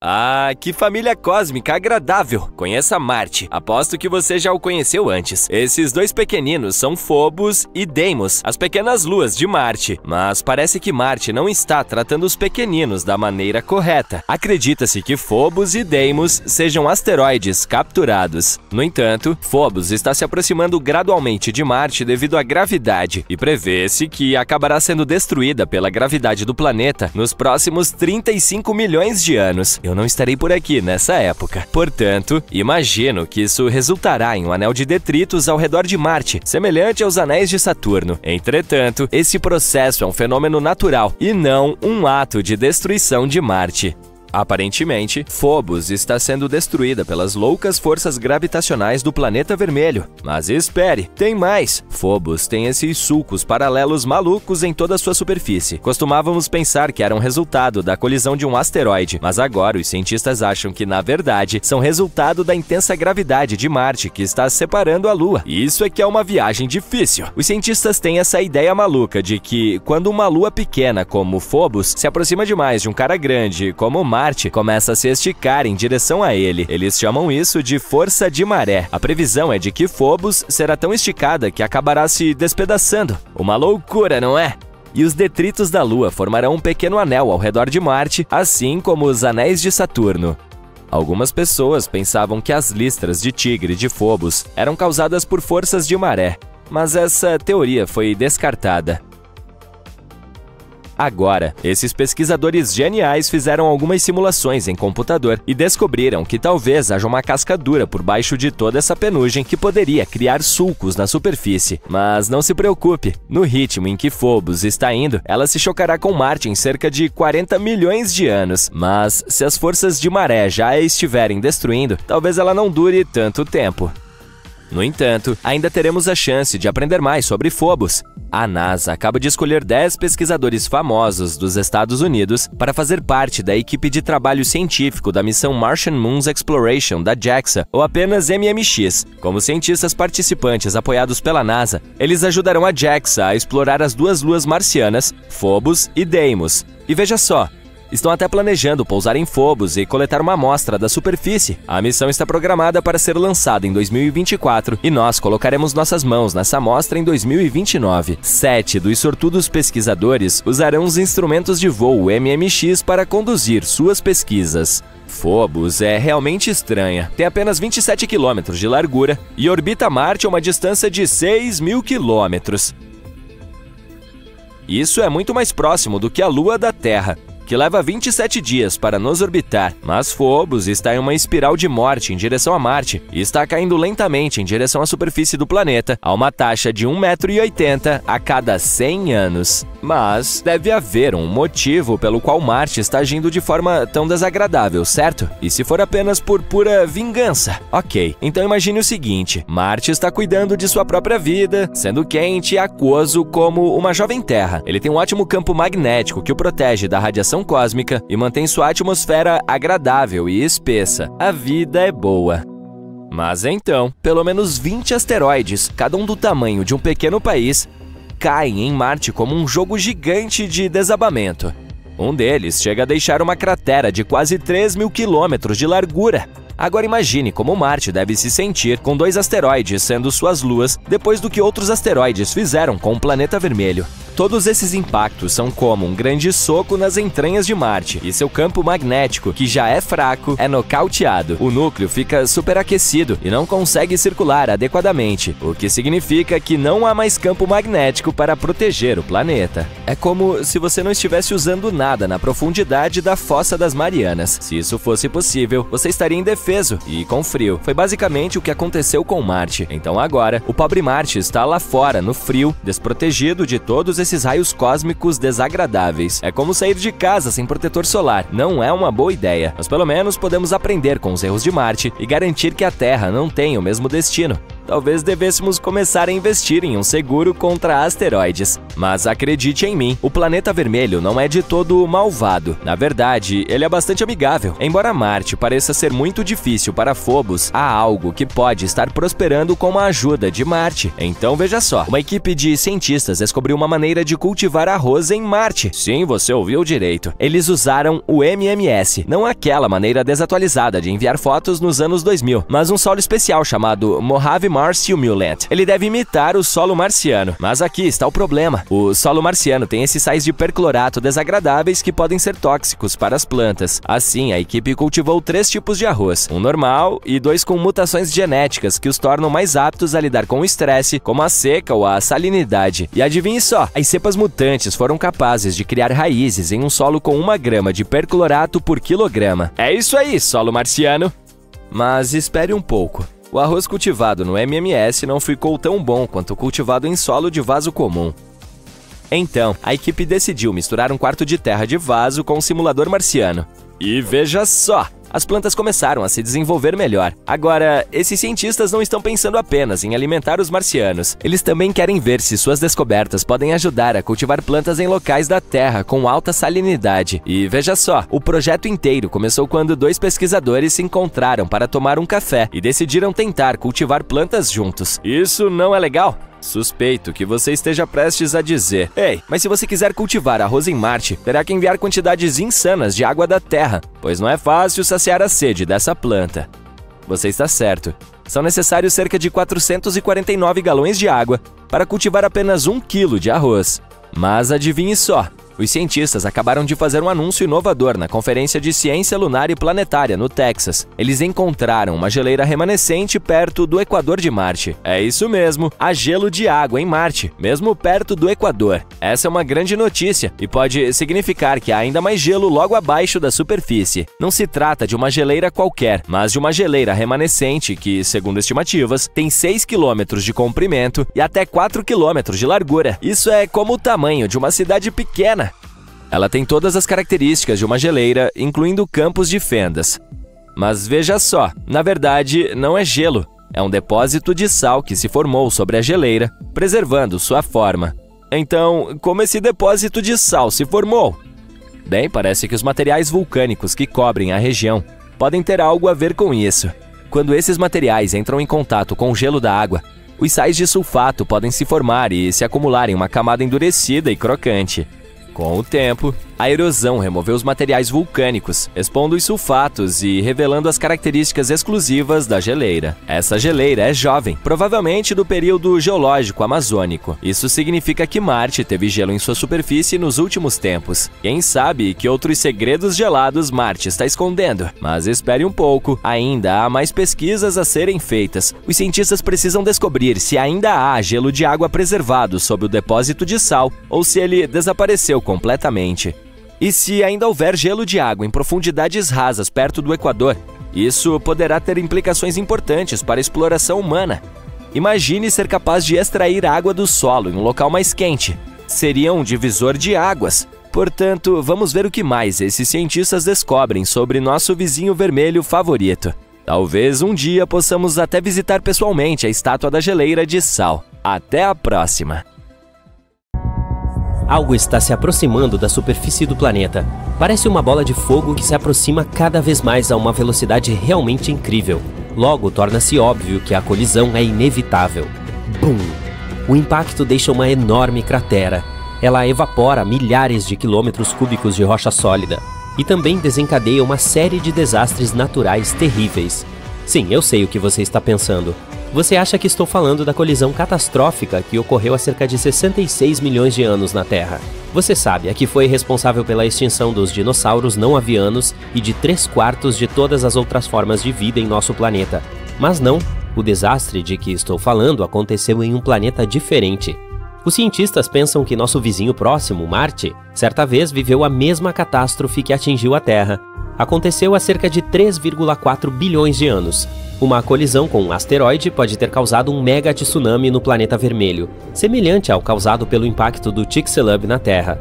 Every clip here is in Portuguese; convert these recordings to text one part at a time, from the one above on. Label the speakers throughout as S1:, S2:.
S1: Ah, que família cósmica agradável! Conheça Marte. Aposto que você já o conheceu antes. Esses dois pequeninos são Phobos e Deimos, as pequenas luas de Marte. Mas parece que Marte não está tratando os pequeninos da maneira correta. Acredita-se que Phobos e Deimos sejam asteroides capturados. No entanto, Phobos está se aproximando gradualmente de Marte devido à gravidade e prevê-se que acabará sendo destruída pela gravidade do planeta nos próximos 35 milhões de anos. Eu não estarei por aqui nessa época. Portanto, imagino que isso resultará em um anel de detritos ao redor de Marte, semelhante aos anéis de Saturno. Entretanto, esse processo é um fenômeno natural e não um ato de destruição de Marte. Aparentemente, Phobos está sendo destruída pelas loucas forças gravitacionais do planeta vermelho. Mas espere, tem mais! Phobos tem esses sulcos paralelos malucos em toda a sua superfície. Costumávamos pensar que eram resultado da colisão de um asteroide, mas agora os cientistas acham que, na verdade, são resultado da intensa gravidade de Marte que está separando a Lua. Isso é que é uma viagem difícil. Os cientistas têm essa ideia maluca de que, quando uma lua pequena como Phobos se aproxima demais de um cara grande como Marte, começa a se esticar em direção a ele. Eles chamam isso de força de maré. A previsão é de que Phobos será tão esticada que acabará se despedaçando. Uma loucura, não é? E os detritos da Lua formarão um pequeno anel ao redor de Marte, assim como os anéis de Saturno. Algumas pessoas pensavam que as listras de tigre de Phobos eram causadas por forças de maré, mas essa teoria foi descartada. Agora, esses pesquisadores geniais fizeram algumas simulações em computador e descobriram que talvez haja uma casca dura por baixo de toda essa penugem que poderia criar sulcos na superfície. Mas não se preocupe, no ritmo em que Phobos está indo, ela se chocará com Marte em cerca de 40 milhões de anos. Mas se as forças de maré já a estiverem destruindo, talvez ela não dure tanto tempo. No entanto, ainda teremos a chance de aprender mais sobre Phobos. A NASA acaba de escolher 10 pesquisadores famosos dos Estados Unidos para fazer parte da equipe de trabalho científico da missão Martian Moons Exploration da JAXA, ou apenas MMX. Como cientistas participantes apoiados pela NASA, eles ajudarão a JAXA a explorar as duas luas marcianas, Phobos e Deimos. E veja só, estão até planejando pousar em Phobos e coletar uma amostra da superfície. A missão está programada para ser lançada em 2024 e nós colocaremos nossas mãos nessa amostra em 2029. 7 dos sortudos pesquisadores usarão os instrumentos de voo MMX para conduzir suas pesquisas. Phobos é realmente estranha. Tem apenas 27 quilômetros de largura e orbita Marte a uma distância de 6.000 quilômetros. Isso é muito mais próximo do que a Lua da Terra, que leva 27 dias para nos orbitar, mas Phobos está em uma espiral de morte em direção a Marte e está caindo lentamente em direção à superfície do planeta a uma taxa de 1,80 m a cada 100 anos. Mas deve haver um motivo pelo qual Marte está agindo de forma tão desagradável, certo? E se for apenas por pura vingança? Ok, então imagine o seguinte: Marte está cuidando de sua própria vida, sendo quente e aquoso como uma jovem Terra. Ele tem um ótimo campo magnético que o protege da radiação cósmica e mantém sua atmosfera agradável e espessa. A vida é boa. Mas então, pelo menos 20 asteroides, cada um do tamanho de um pequeno país, caem em Marte como um jogo gigante de desabamento. Um deles chega a deixar uma cratera de quase 3.000 quilômetros de largura. Agora imagine como Marte deve se sentir com 2 asteroides sendo suas luas depois do que outros asteroides fizeram com o planeta vermelho. Todos esses impactos são como um grande soco nas entranhas de Marte e seu campo magnético, que já é fraco, é nocauteado. O núcleo fica superaquecido e não consegue circular adequadamente, o que significa que não há mais campo magnético para proteger o planeta. É como se você não estivesse usando nada na profundidade da Fossa das Marianas. Se isso fosse possível, você estaria indefeso e com frio. Foi basicamente o que aconteceu com Marte. Então agora, o pobre Marte está lá fora, no frio, desprotegido de todos esses raios cósmicos desagradáveis. É como sair de casa sem protetor solar. Não é uma boa ideia, mas pelo menos podemos aprender com os erros de Marte e garantir que a Terra não tenha o mesmo destino. talvez devêssemos começar a investir em um seguro contra asteroides. Mas acredite em mim, o planeta vermelho não é de todo malvado. Na verdade, ele é bastante amigável. Embora Marte pareça ser muito difícil para Phobos, há algo que pode estar prosperando com a ajuda de Marte. Então veja só, uma equipe de cientistas descobriu uma maneira de cultivar arroz em Marte. Sim, você ouviu direito. Eles usaram o MMS, não aquela maneira desatualizada de enviar fotos nos anos 2000, mas um solo especial chamado Mojave Mars Simulant. Ele deve imitar o solo marciano, mas aqui está o problema. O solo marciano tem esses sais de perclorato desagradáveis que podem ser tóxicos para as plantas. Assim, a equipe cultivou 3 tipos de arroz, um normal e 2 com mutações genéticas que os tornam mais aptos a lidar com o estresse, como a seca ou a salinidade. E adivinhe só, as cepas mutantes foram capazes de criar raízes em um solo com 1 grama de perclorato por quilograma. É isso aí, solo marciano! Mas espere um pouco. O arroz cultivado no MMS não ficou tão bom quanto o cultivado em solo de vaso comum. Então, a equipe decidiu misturar um quarto de terra de vaso com um simulador marciano. E veja só! As plantas começaram a se desenvolver melhor. Agora, esses cientistas não estão pensando apenas em alimentar os marcianos. Eles também querem ver se suas descobertas podem ajudar a cultivar plantas em locais da Terra com alta salinidade. E veja só, o projeto inteiro começou quando 2 pesquisadores se encontraram para tomar um café e decidiram tentar cultivar plantas juntos. Isso não é legal? Suspeito que você esteja prestes a dizer: ei, mas se você quiser cultivar arroz em Marte, terá que enviar quantidades insanas de água da Terra, pois não é fácil saciar a sede dessa planta. Você está certo. São necessários cerca de 449 galões de água para cultivar apenas 1 quilo de arroz. Mas adivinhe só, os cientistas acabaram de fazer um anúncio inovador na Conferência de Ciência Lunar e Planetária, no Texas. Eles encontraram uma geleira remanescente perto do Equador de Marte. É isso mesmo, há gelo de água em Marte, mesmo perto do Equador. Essa é uma grande notícia e pode significar que há ainda mais gelo logo abaixo da superfície. Não se trata de uma geleira qualquer, mas de uma geleira remanescente que, segundo estimativas, tem 6 km de comprimento e até 4 km de largura. Isso é como o tamanho de uma cidade pequena. Ela tem todas as características de uma geleira, incluindo campos de fendas. Mas veja só, na verdade não é gelo, é um depósito de sal que se formou sobre a geleira, preservando sua forma. Então, como esse depósito de sal se formou? Bem, parece que os materiais vulcânicos que cobrem a região podem ter algo a ver com isso. Quando esses materiais entram em contato com o gelo da água, os sais de sulfato podem se formar e se acumular em uma camada endurecida e crocante. Com o tempo, a erosão removeu os materiais vulcânicos, expondo os sulfatos e revelando as características exclusivas da geleira. Essa geleira é jovem, provavelmente do período geológico amazônico. Isso significa que Marte teve gelo em sua superfície nos últimos tempos. Quem sabe que outros segredos gelados Marte está escondendo? Mas espere um pouco, ainda há mais pesquisas a serem feitas. Os cientistas precisam descobrir se ainda há gelo de água preservado sob o depósito de sal ou se ele desapareceu completamente. E se ainda houver gelo de água em profundidades rasas perto do Equador, isso poderá ter implicações importantes para a exploração humana. Imagine ser capaz de extrair água do solo em um local mais quente. Seria um divisor de águas. Portanto, vamos ver o que mais esses cientistas descobrem sobre nosso vizinho vermelho favorito. Talvez um dia possamos até visitar pessoalmente a estátua da geleira de sal. Até a próxima!
S2: Algo está se aproximando da superfície do planeta. Parece uma bola de fogo que se aproxima cada vez mais a uma velocidade realmente incrível. Logo, torna-se óbvio que a colisão é inevitável. Bum! O impacto deixa uma enorme cratera. Ela evapora milhares de quilômetros cúbicos de rocha sólida e também desencadeia uma série de desastres naturais terríveis. Sim, eu sei o que você está pensando. Você acha que estou falando da colisão catastrófica que ocorreu há cerca de 66 milhões de anos na Terra. Você sabe, a que foi responsável pela extinção dos dinossauros não avianos e de 3/4 de todas as outras formas de vida em nosso planeta. Mas não, o desastre de que estou falando aconteceu em um planeta diferente. Os cientistas pensam que nosso vizinho próximo, Marte, certa vez viveu a mesma catástrofe que atingiu a Terra. Aconteceu há cerca de 3,4 bilhões de anos. Uma colisão com um asteroide pode ter causado um mega tsunami no planeta vermelho, semelhante ao causado pelo impacto do Chicxulub na Terra.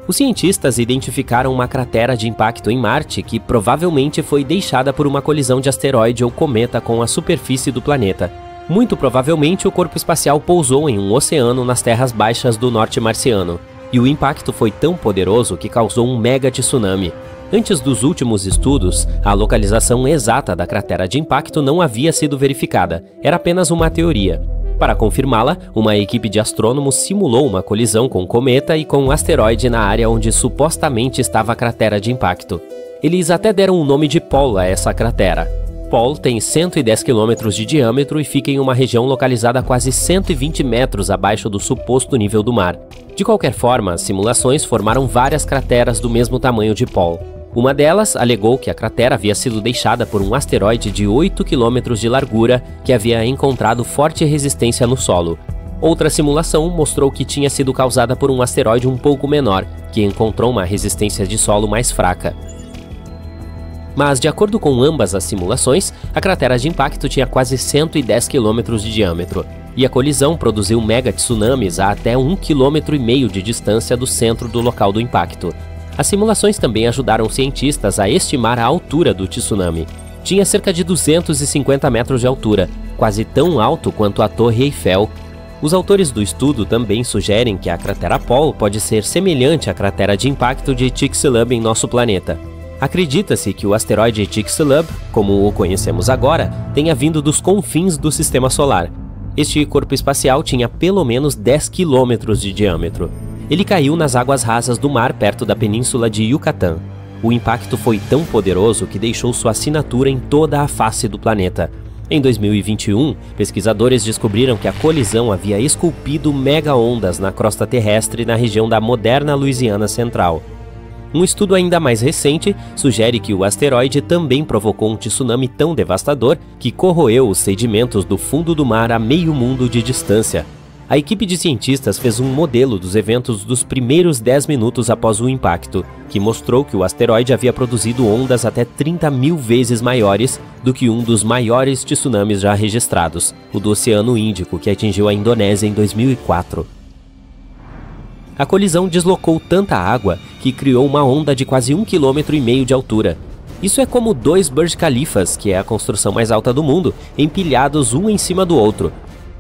S2: Os cientistas identificaram uma cratera de impacto em Marte que provavelmente foi deixada por uma colisão de asteroide ou cometa com a superfície do planeta. Muito provavelmente o corpo espacial pousou em um oceano nas terras baixas do norte marciano, e o impacto foi tão poderoso que causou um mega tsunami. Antes dos últimos estudos, a localização exata da cratera de impacto não havia sido verificada, era apenas uma teoria. Para confirmá-la, uma equipe de astrônomos simulou uma colisão com um cometa e com um asteroide na área onde supostamente estava a cratera de impacto. Eles até deram o nome de Paul a essa cratera. Paul tem 110 km de diâmetro e fica em uma região localizada a quase 120 metros abaixo do suposto nível do mar. De qualquer forma, as simulações formaram várias crateras do mesmo tamanho de Paul. Uma delas alegou que a cratera havia sido deixada por um asteroide de 8 km de largura que havia encontrado forte resistência no solo. Outra simulação mostrou que tinha sido causada por um asteroide um pouco menor, que encontrou uma resistência de solo mais fraca. Mas, de acordo com ambas as simulações, a cratera de impacto tinha quase 110 km de diâmetro, e a colisão produziu mega tsunamis a até 1,5 km de distância do centro do local do impacto. As simulações também ajudaram cientistas a estimar a altura do tsunami. Tinha cerca de 250 metros de altura, quase tão alto quanto a Torre Eiffel. Os autores do estudo também sugerem que a cratera Paul pode ser semelhante à cratera de impacto de Chicxulub em nosso planeta. Acredita-se que o asteroide Chicxulub, como o conhecemos agora, tenha vindo dos confins do Sistema Solar. Este corpo espacial tinha pelo menos 10 km de diâmetro. Ele caiu nas águas rasas do mar perto da península de Yucatán. O impacto foi tão poderoso que deixou sua assinatura em toda a face do planeta. Em 2021, pesquisadores descobriram que a colisão havia esculpido mega-ondas na crosta terrestre na região da moderna Louisiana Central. Um estudo ainda mais recente sugere que o asteroide também provocou um tsunami tão devastador que corroeu os sedimentos do fundo do mar a meio mundo de distância. A equipe de cientistas fez um modelo dos eventos dos primeiros 10 minutos após o impacto, que mostrou que o asteroide havia produzido ondas até 30.000 vezes maiores do que um dos maiores tsunamis já registrados, o do Oceano Índico, que atingiu a Indonésia em 2004. A colisão deslocou tanta água que criou uma onda de quase 1,5 km de altura. Isso é como 2 Burj Khalifas, que é a construção mais alta do mundo, empilhados um em cima do outro.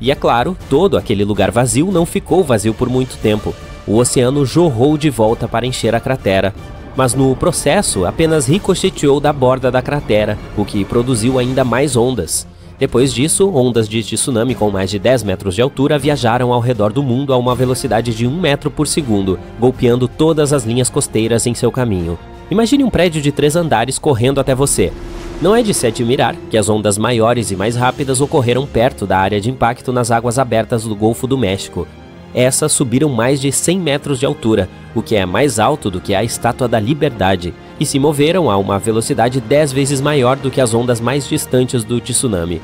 S2: E é claro, todo aquele lugar vazio não ficou vazio por muito tempo. O oceano jorrou de volta para encher a cratera, mas no processo apenas ricocheteou da borda da cratera, o que produziu ainda mais ondas. Depois disso, ondas de tsunami com mais de 10 metros de altura viajaram ao redor do mundo a uma velocidade de 1 metro por segundo, golpeando todas as linhas costeiras em seu caminho. Imagine um prédio de 3 andares correndo até você. Não é de se admirar que as ondas maiores e mais rápidas ocorreram perto da área de impacto nas águas abertas do Golfo do México. Essas subiram mais de 100 metros de altura, o que é mais alto do que a Estátua da Liberdade, e se moveram a uma velocidade 10 vezes maior do que as ondas mais distantes do tsunami.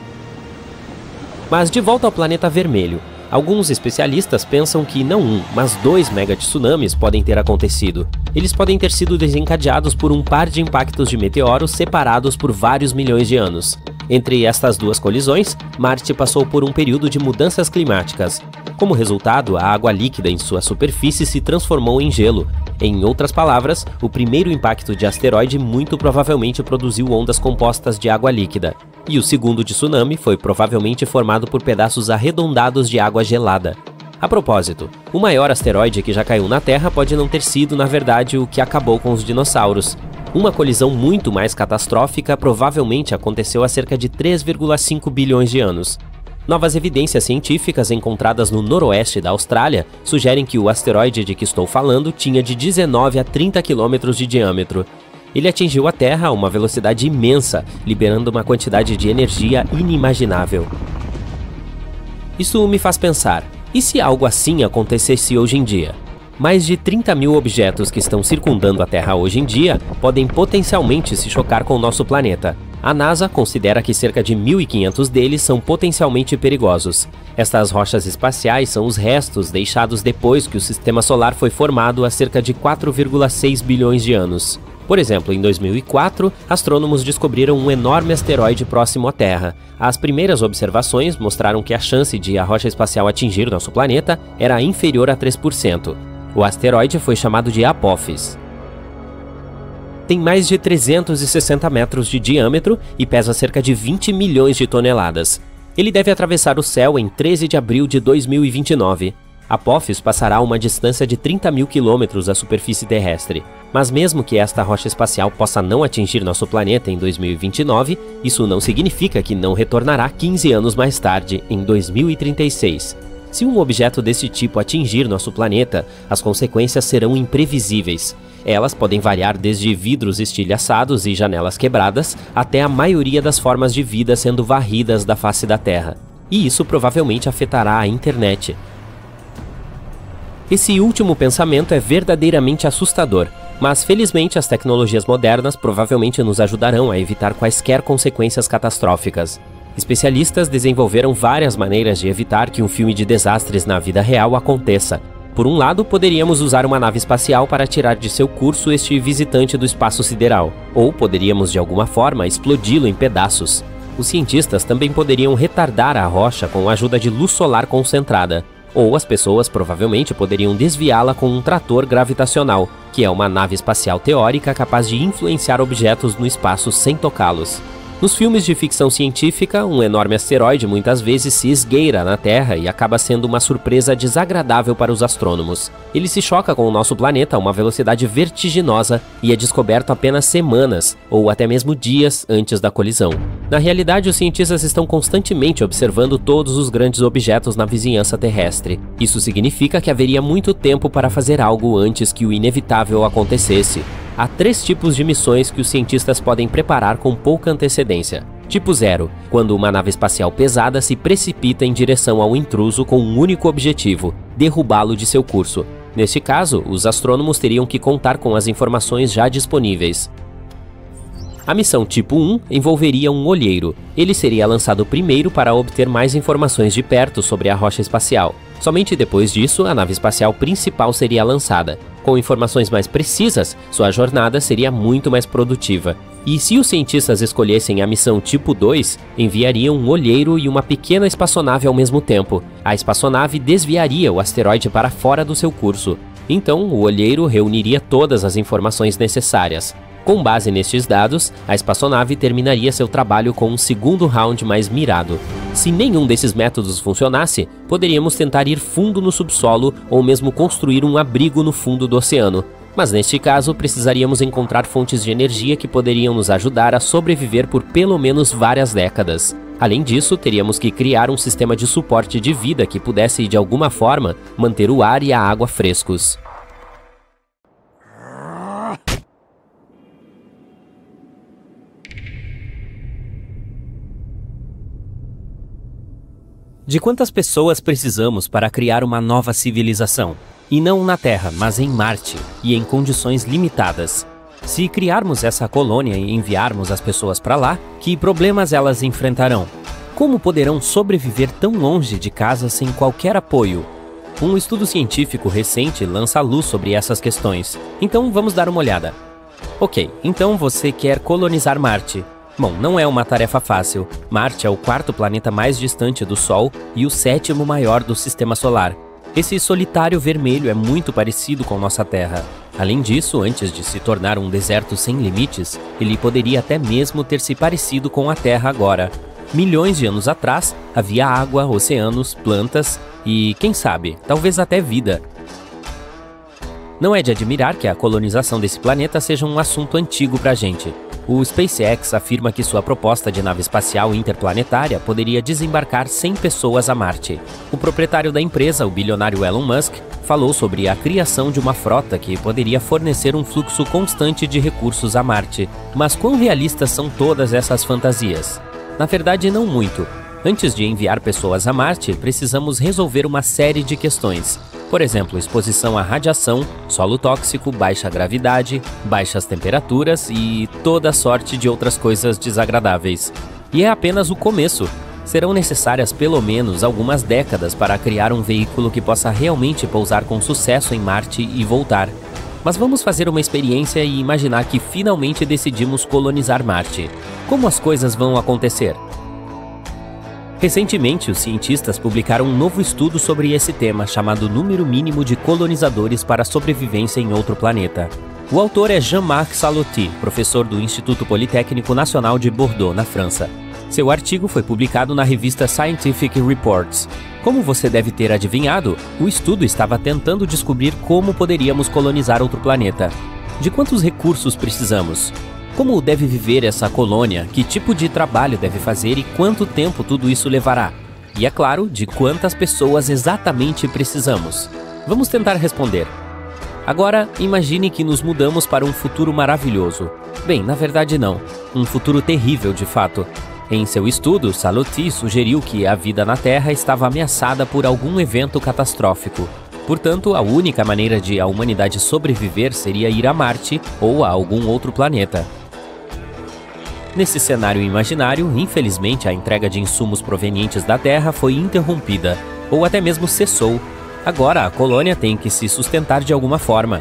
S2: Mas de volta ao planeta vermelho, alguns especialistas pensam que não um, mas 2 megatsunamis podem ter acontecido. Eles podem ter sido desencadeados por um par de impactos de meteoros separados por vários milhões de anos. Entre estas duas colisões, Marte passou por um período de mudanças climáticas. Como resultado, a água líquida em sua superfície se transformou em gelo. Em outras palavras, o primeiro impacto de asteroide muito provavelmente produziu ondas compostas de água líquida. E o segundo tsunami foi provavelmente formado por pedaços arredondados de água gelada. A propósito, o maior asteroide que já caiu na Terra pode não ter sido, na verdade, o que acabou com os dinossauros. Uma colisão muito mais catastrófica provavelmente aconteceu há cerca de 3,5 bilhões de anos. Novas evidências científicas encontradas no noroeste da Austrália sugerem que o asteroide de que estou falando tinha de 19 a 30 quilômetros de diâmetro. Ele atingiu a Terra a uma velocidade imensa, liberando uma quantidade de energia inimaginável. Isso me faz pensar, e se algo assim acontecesse hoje em dia? Mais de 30.000 objetos que estão circundando a Terra hoje em dia podem potencialmente se chocar com o nosso planeta. A NASA considera que cerca de 1.500 deles são potencialmente perigosos. Estas rochas espaciais são os restos deixados depois que o Sistema Solar foi formado há cerca de 4,6 bilhões de anos. Por exemplo, em 2004, astrônomos descobriram um enorme asteroide próximo à Terra. As primeiras observações mostraram que a chance de a rocha espacial atingir nosso planeta era inferior a 3%. O asteroide foi chamado de Apophis. Tem mais de 360 metros de diâmetro e pesa cerca de 20 milhões de toneladas. Ele deve atravessar o céu em 13 de abril de 2029. Apophis passará a uma distância de 30 mil quilômetros da superfície terrestre. Mas mesmo que esta rocha espacial possa não atingir nosso planeta em 2029, isso não significa que não retornará 15 anos mais tarde, em 2036. Se um objeto desse tipo atingir nosso planeta, as consequências serão imprevisíveis. Elas podem variar desde vidros estilhaçados e janelas quebradas, até a maioria das formas de vida sendo varridas da face da Terra. E isso provavelmente afetará a internet. Esse último pensamento é verdadeiramente assustador, mas felizmente as tecnologias modernas provavelmente nos ajudarão a evitar quaisquer consequências catastróficas. Especialistas desenvolveram várias maneiras de evitar que um filme de desastres na vida real aconteça. Por um lado, poderíamos usar uma nave espacial para tirar de seu curso este visitante do espaço sideral, ou poderíamos de alguma forma explodi-lo em pedaços. Os cientistas também poderiam retardar a rocha com a ajuda de luz solar concentrada, ou as pessoas provavelmente poderiam desviá-la com um trator gravitacional, que é uma nave espacial teórica capaz de influenciar objetos no espaço sem tocá-los. Nos filmes de ficção científica, um enorme asteroide muitas vezes se esgueira na Terra e acaba sendo uma surpresa desagradável para os astrônomos. Ele se choca com o nosso planeta a uma velocidade vertiginosa e é descoberto apenas semanas, ou até mesmo dias, antes da colisão. Na realidade, os cientistas estão constantemente observando todos os grandes objetos na vizinhança terrestre. Isso significa que haveria muito tempo para fazer algo antes que o inevitável acontecesse. Há 3 tipos de missões que os cientistas podem preparar com pouca antecedência. Tipo 0, quando uma nave espacial pesada se precipita em direção ao intruso com um único objetivo, derrubá-lo de seu curso. Neste caso, os astrônomos teriam que contar com as informações já disponíveis. A missão tipo 1 envolveria um olheiro. Ele seria lançado primeiro para obter mais informações de perto sobre a rocha espacial. Somente depois disso, a nave espacial principal seria lançada. Com informações mais precisas, sua jornada seria muito mais produtiva. E se os cientistas escolhessem a missão tipo 2, enviariam um olheiro e uma pequena espaçonave ao mesmo tempo. A espaçonave desviaria o asteroide para fora do seu curso. Então, o olheiro reuniria todas as informações necessárias. Com base nestes dados, a espaçonave terminaria seu trabalho com um segundo round mais mirado. Se nenhum desses métodos funcionasse, poderíamos tentar ir fundo no subsolo ou mesmo construir um abrigo no fundo do oceano. Mas neste caso, precisaríamos encontrar fontes de energia que poderiam nos ajudar a sobreviver por pelo menos várias décadas. Além disso, teríamos que criar um sistema de suporte de vida que pudesse, de alguma forma, manter o ar e a água frescos. De quantas pessoas precisamos para criar uma nova civilização? E não na Terra, mas em Marte, e em condições limitadas. Se criarmos essa colônia e enviarmos as pessoas para lá, que problemas elas enfrentarão? Como poderão sobreviver tão longe de casa sem qualquer apoio? Um estudo científico recente lança luz sobre essas questões. Então vamos dar uma olhada. Ok, então você quer colonizar Marte. Bom, não é uma tarefa fácil. Marte é o 4º planeta mais distante do Sol e o 7º maior do Sistema Solar. Esse solitário vermelho é muito parecido com nossa Terra. Além disso, antes de se tornar um deserto sem limites, ele poderia até mesmo ter se parecido com a Terra agora. Milhões de anos atrás, havia água, oceanos, plantas e, quem sabe, talvez até vida. Não é de admirar que a colonização desse planeta seja um assunto antigo pra gente. O SpaceX afirma que sua proposta de nave espacial interplanetária poderia desembarcar 100 pessoas a Marte. O proprietário da empresa, o bilionário Elon Musk, falou sobre a criação de uma frota que poderia fornecer um fluxo constante de recursos a Marte. Mas quão realistas são todas essas fantasias? Na verdade, não muito. Antes de enviar pessoas a Marte, precisamos resolver uma série de questões. Por exemplo, exposição à radiação, solo tóxico, baixa gravidade, baixas temperaturas e toda sorte de outras coisas desagradáveis. E é apenas o começo. Serão necessárias pelo menos algumas décadas para criar um veículo que possa realmente pousar com sucesso em Marte e voltar. Mas vamos fazer uma experiência e imaginar que finalmente decidimos colonizar Marte. Como as coisas vão acontecer? Recentemente, os cientistas publicaram um novo estudo sobre esse tema, chamado Número Mínimo de Colonizadores para a Sobrevivência em Outro Planeta. O autor é Jean-Marc Salotti, professor do Instituto Politécnico Nacional de Bordeaux, na França. Seu artigo foi publicado na revista Scientific Reports. Como você deve ter adivinhado, o estudo estava tentando descobrir como poderíamos colonizar outro planeta. De quantos recursos precisamos? Como deve viver essa colônia? Que tipo de trabalho deve fazer e quanto tempo tudo isso levará? E, é claro, de quantas pessoas exatamente precisamos? Vamos tentar responder. Agora, imagine que nos mudamos para um futuro maravilhoso. Bem, na verdade não. Um futuro terrível, de fato. Em seu estudo, Salotti sugeriu que a vida na Terra estava ameaçada por algum evento catastrófico. Portanto, a única maneira de a humanidade sobreviver seria ir a Marte ou a algum outro planeta. Nesse cenário imaginário, infelizmente, a entrega de insumos provenientes da Terra foi interrompida, ou até mesmo cessou. Agora, a colônia tem que se sustentar de alguma forma.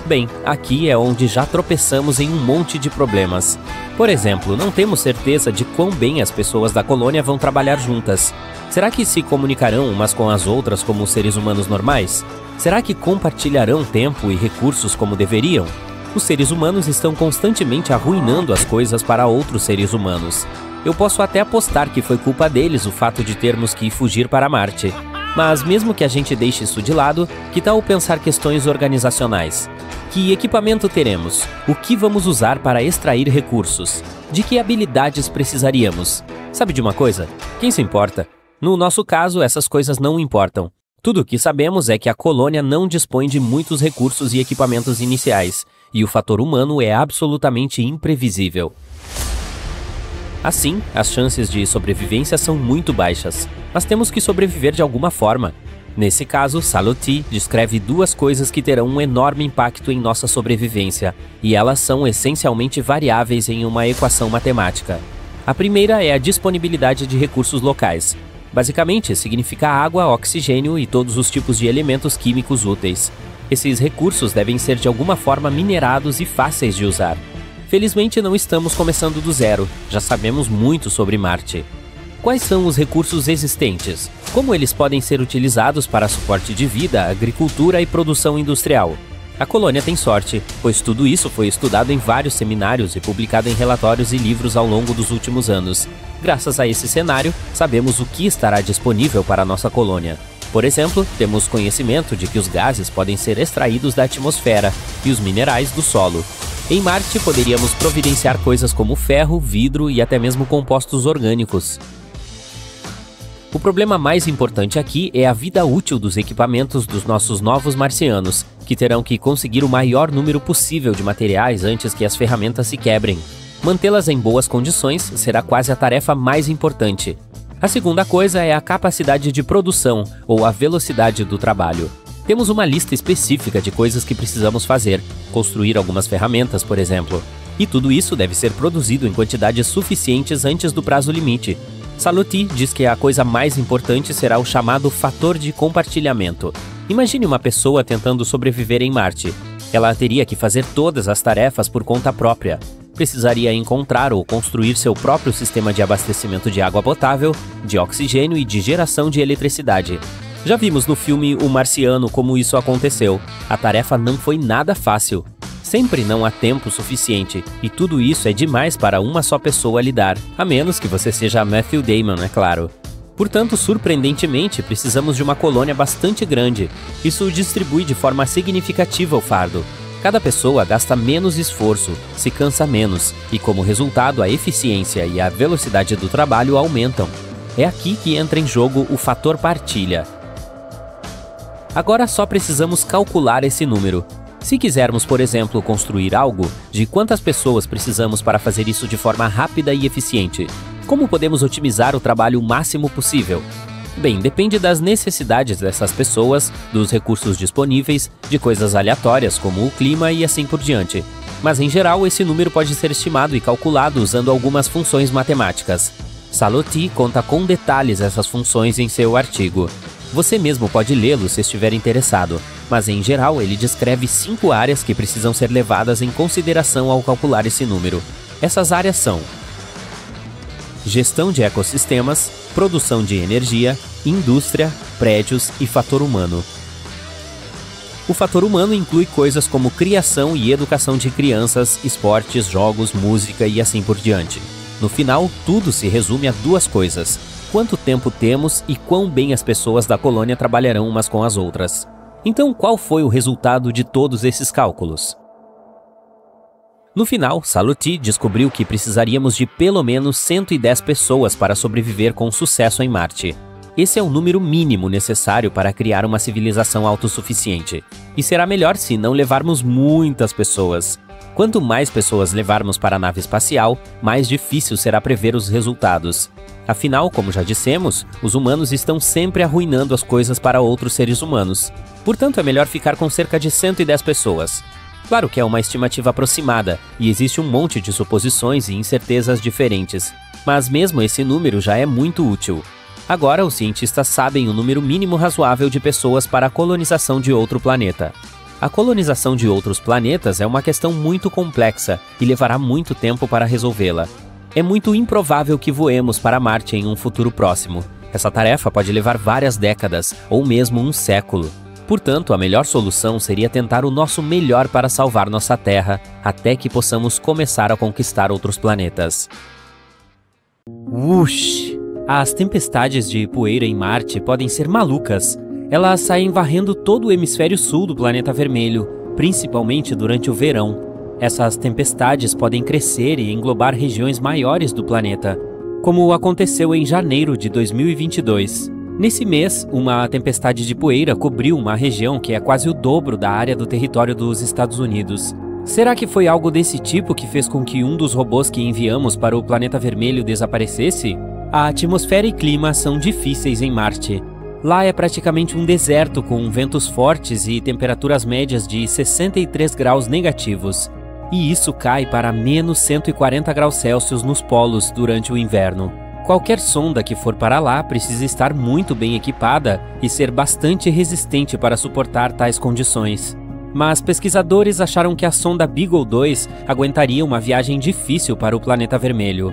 S2: Bem, aqui é onde já tropeçamos em um monte de problemas. Por exemplo, não temos certeza de quão bem as pessoas da colônia vão trabalhar juntas. Será que se comunicarão umas com as outras como seres humanos normais? Será que compartilharão tempo e recursos como deveriam? Os seres humanos estão constantemente arruinando as coisas para outros seres humanos. Eu posso até apostar que foi culpa deles o fato de termos que fugir para Marte. Mas mesmo que a gente deixe isso de lado, que tal pensar questões organizacionais? Que equipamento teremos? O que vamos usar para extrair recursos? De que habilidades precisaríamos? Sabe de uma coisa? Quem se importa? No nosso caso, essas coisas não importam. Tudo o que sabemos é que a colônia não dispõe de muitos recursos e equipamentos iniciais, e o fator humano é absolutamente imprevisível. Assim, as chances de sobrevivência são muito baixas, mas temos que sobreviver de alguma forma. Nesse caso, Salotti descreve duas coisas que terão um enorme impacto em nossa sobrevivência, e elas são essencialmente variáveis em uma equação matemática. A primeira é a disponibilidade de recursos locais. Basicamente, significa água, oxigênio e todos os tipos de elementos químicos úteis. Esses recursos devem ser de alguma forma minerados e fáceis de usar. Felizmente não estamos começando do zero, já sabemos muito sobre Marte. Quais são os recursos existentes? Como eles podem ser utilizados para suporte de vida, agricultura e produção industrial? A colônia tem sorte, pois tudo isso foi estudado em vários seminários e publicado em relatórios e livros ao longo dos últimos anos. Graças a esse cenário, sabemos o que estará disponível para a nossa colônia. Por exemplo, temos conhecimento de que os gases podem ser extraídos da atmosfera e os minerais do solo. Em Marte, poderíamos providenciar coisas como ferro, vidro e até mesmo compostos orgânicos. O problema mais importante aqui é a vida útil dos equipamentos dos nossos novos marcianos, que terão que conseguir o maior número possível de materiais antes que as ferramentas se quebrem. Mantê-las em boas condições será quase a tarefa mais importante. A segunda coisa é a capacidade de produção, ou a velocidade do trabalho. Temos uma lista específica de coisas que precisamos fazer, construir algumas ferramentas, por exemplo. E tudo isso deve ser produzido em quantidades suficientes antes do prazo limite. Salotti diz que a coisa mais importante será o chamado fator de compartilhamento. Imagine uma pessoa tentando sobreviver em Marte. Ela teria que fazer todas as tarefas por conta própria. Precisaria encontrar ou construir seu próprio sistema de abastecimento de água potável, de oxigênio e de geração de eletricidade. Já vimos no filme O Marciano como isso aconteceu. A tarefa não foi nada fácil. Sempre não há tempo suficiente, e tudo isso é demais para uma só pessoa lidar, a menos que você seja Matthew Damon, é claro. Portanto, surpreendentemente, precisamos de uma colônia bastante grande. Isso distribui de forma significativa o fardo. Cada pessoa gasta menos esforço, se cansa menos, e como resultado, a eficiência e a velocidade do trabalho aumentam. É aqui que entra em jogo o fator partilha. Agora só precisamos calcular esse número. Se quisermos, por exemplo, construir algo, de quantas pessoas precisamos para fazer isso de forma rápida e eficiente? Como podemos otimizar o trabalho o máximo possível? Bem, depende das necessidades dessas pessoas, dos recursos disponíveis, de coisas aleatórias como o clima e assim por diante. Mas em geral, esse número pode ser estimado e calculado usando algumas funções matemáticas. Salotti conta com detalhes essas funções em seu artigo. Você mesmo pode lê-lo se estiver interessado, mas em geral ele descreve 5 áreas que precisam ser levadas em consideração ao calcular esse número. Essas áreas são: gestão de ecossistemas, produção de energia, indústria, prédios e fator humano. O fator humano inclui coisas como criação e educação de crianças, esportes, jogos, música e assim por diante. No final, tudo se resume a duas coisas: quanto tempo temos e quão bem as pessoas da colônia trabalharão umas com as outras. Então, qual foi o resultado de todos esses cálculos? No final, Saluti descobriu que precisaríamos de pelo menos 110 pessoas para sobreviver com sucesso em Marte. Esse é o número mínimo necessário para criar uma civilização autossuficiente. E será melhor se não levarmos muitas pessoas. Quanto mais pessoas levarmos para a nave espacial, mais difícil será prever os resultados. Afinal, como já dissemos, os humanos estão sempre arruinando as coisas para outros seres humanos. Portanto, é melhor ficar com cerca de 110 pessoas. Claro que é uma estimativa aproximada, e existe um monte de suposições e incertezas diferentes. Mas mesmo esse número já é muito útil. Agora, os cientistas sabem o número mínimo razoável de pessoas para a colonização de outro planeta. A colonização de outros planetas é uma questão muito complexa e levará muito tempo para resolvê-la. É muito improvável que voemos para Marte em um futuro próximo. Essa tarefa pode levar várias décadas, ou mesmo um século. Portanto, a melhor solução seria tentar o nosso melhor para salvar nossa Terra, até que possamos começar a conquistar outros planetas. Whoosh! As tempestades de poeira em Marte podem ser malucas. Elas saem varrendo todo o hemisfério sul do planeta vermelho, principalmente durante o verão. Essas tempestades podem crescer e englobar regiões maiores do planeta, como aconteceu em janeiro de 2022. Nesse mês, uma tempestade de poeira cobriu uma região que é quase o dobro da área do território dos Estados Unidos. Será que foi algo desse tipo que fez com que um dos robôs que enviamos para o planeta vermelho desaparecesse? A atmosfera e clima são difíceis em Marte. Lá é praticamente um deserto com ventos fortes e temperaturas médias de 63 graus negativos. E isso cai para menos 140 graus Celsius nos polos durante o inverno. Qualquer sonda que for para lá precisa estar muito bem equipada e ser bastante resistente para suportar tais condições. Mas pesquisadores acharam que a sonda Beagle 2 aguentaria uma viagem difícil para o planeta vermelho.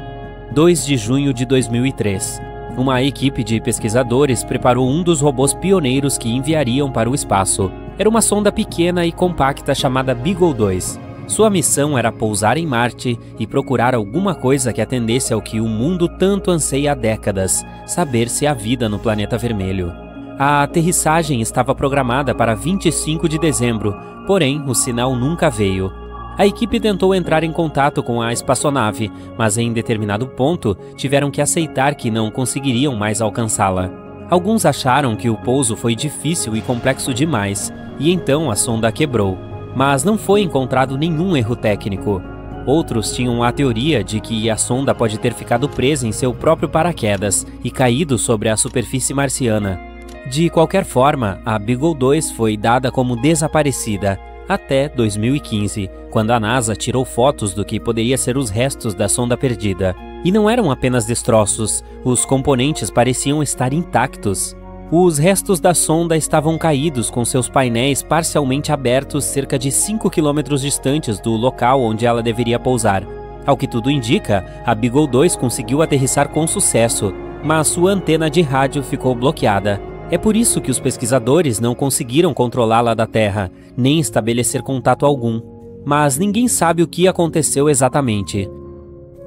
S2: 2 de junho de 2003. Uma equipe de pesquisadores preparou um dos robôs pioneiros que enviariam para o espaço. Era uma sonda pequena e compacta chamada Beagle 2. Sua missão era pousar em Marte e procurar alguma coisa que atendesse ao que o mundo tanto anseia há décadas, saber se há vida no planeta vermelho. A aterrissagem estava programada para 25 de dezembro, porém o sinal nunca veio. A equipe tentou entrar em contato com a espaçonave, mas em determinado ponto tiveram que aceitar que não conseguiriam mais alcançá-la. Alguns acharam que o pouso foi difícil e complexo demais, e então a sonda quebrou. Mas não foi encontrado nenhum erro técnico. Outros tinham a teoria de que a sonda pode ter ficado presa em seu próprio paraquedas e caído sobre a superfície marciana. De qualquer forma, a Beagle 2 foi dada como desaparecida até 2015, quando a NASA tirou fotos do que poderia ser os restos da sonda perdida. E não eram apenas destroços, os componentes pareciam estar intactos. Os restos da sonda estavam caídos com seus painéis parcialmente abertos cerca de 5 km distantes do local onde ela deveria pousar. Ao que tudo indica, a Beagle 2 conseguiu aterrissar com sucesso, mas sua antena de rádio ficou bloqueada. É por isso que os pesquisadores não conseguiram controlá-la da Terra, nem estabelecer contato algum. Mas ninguém sabe o que aconteceu exatamente.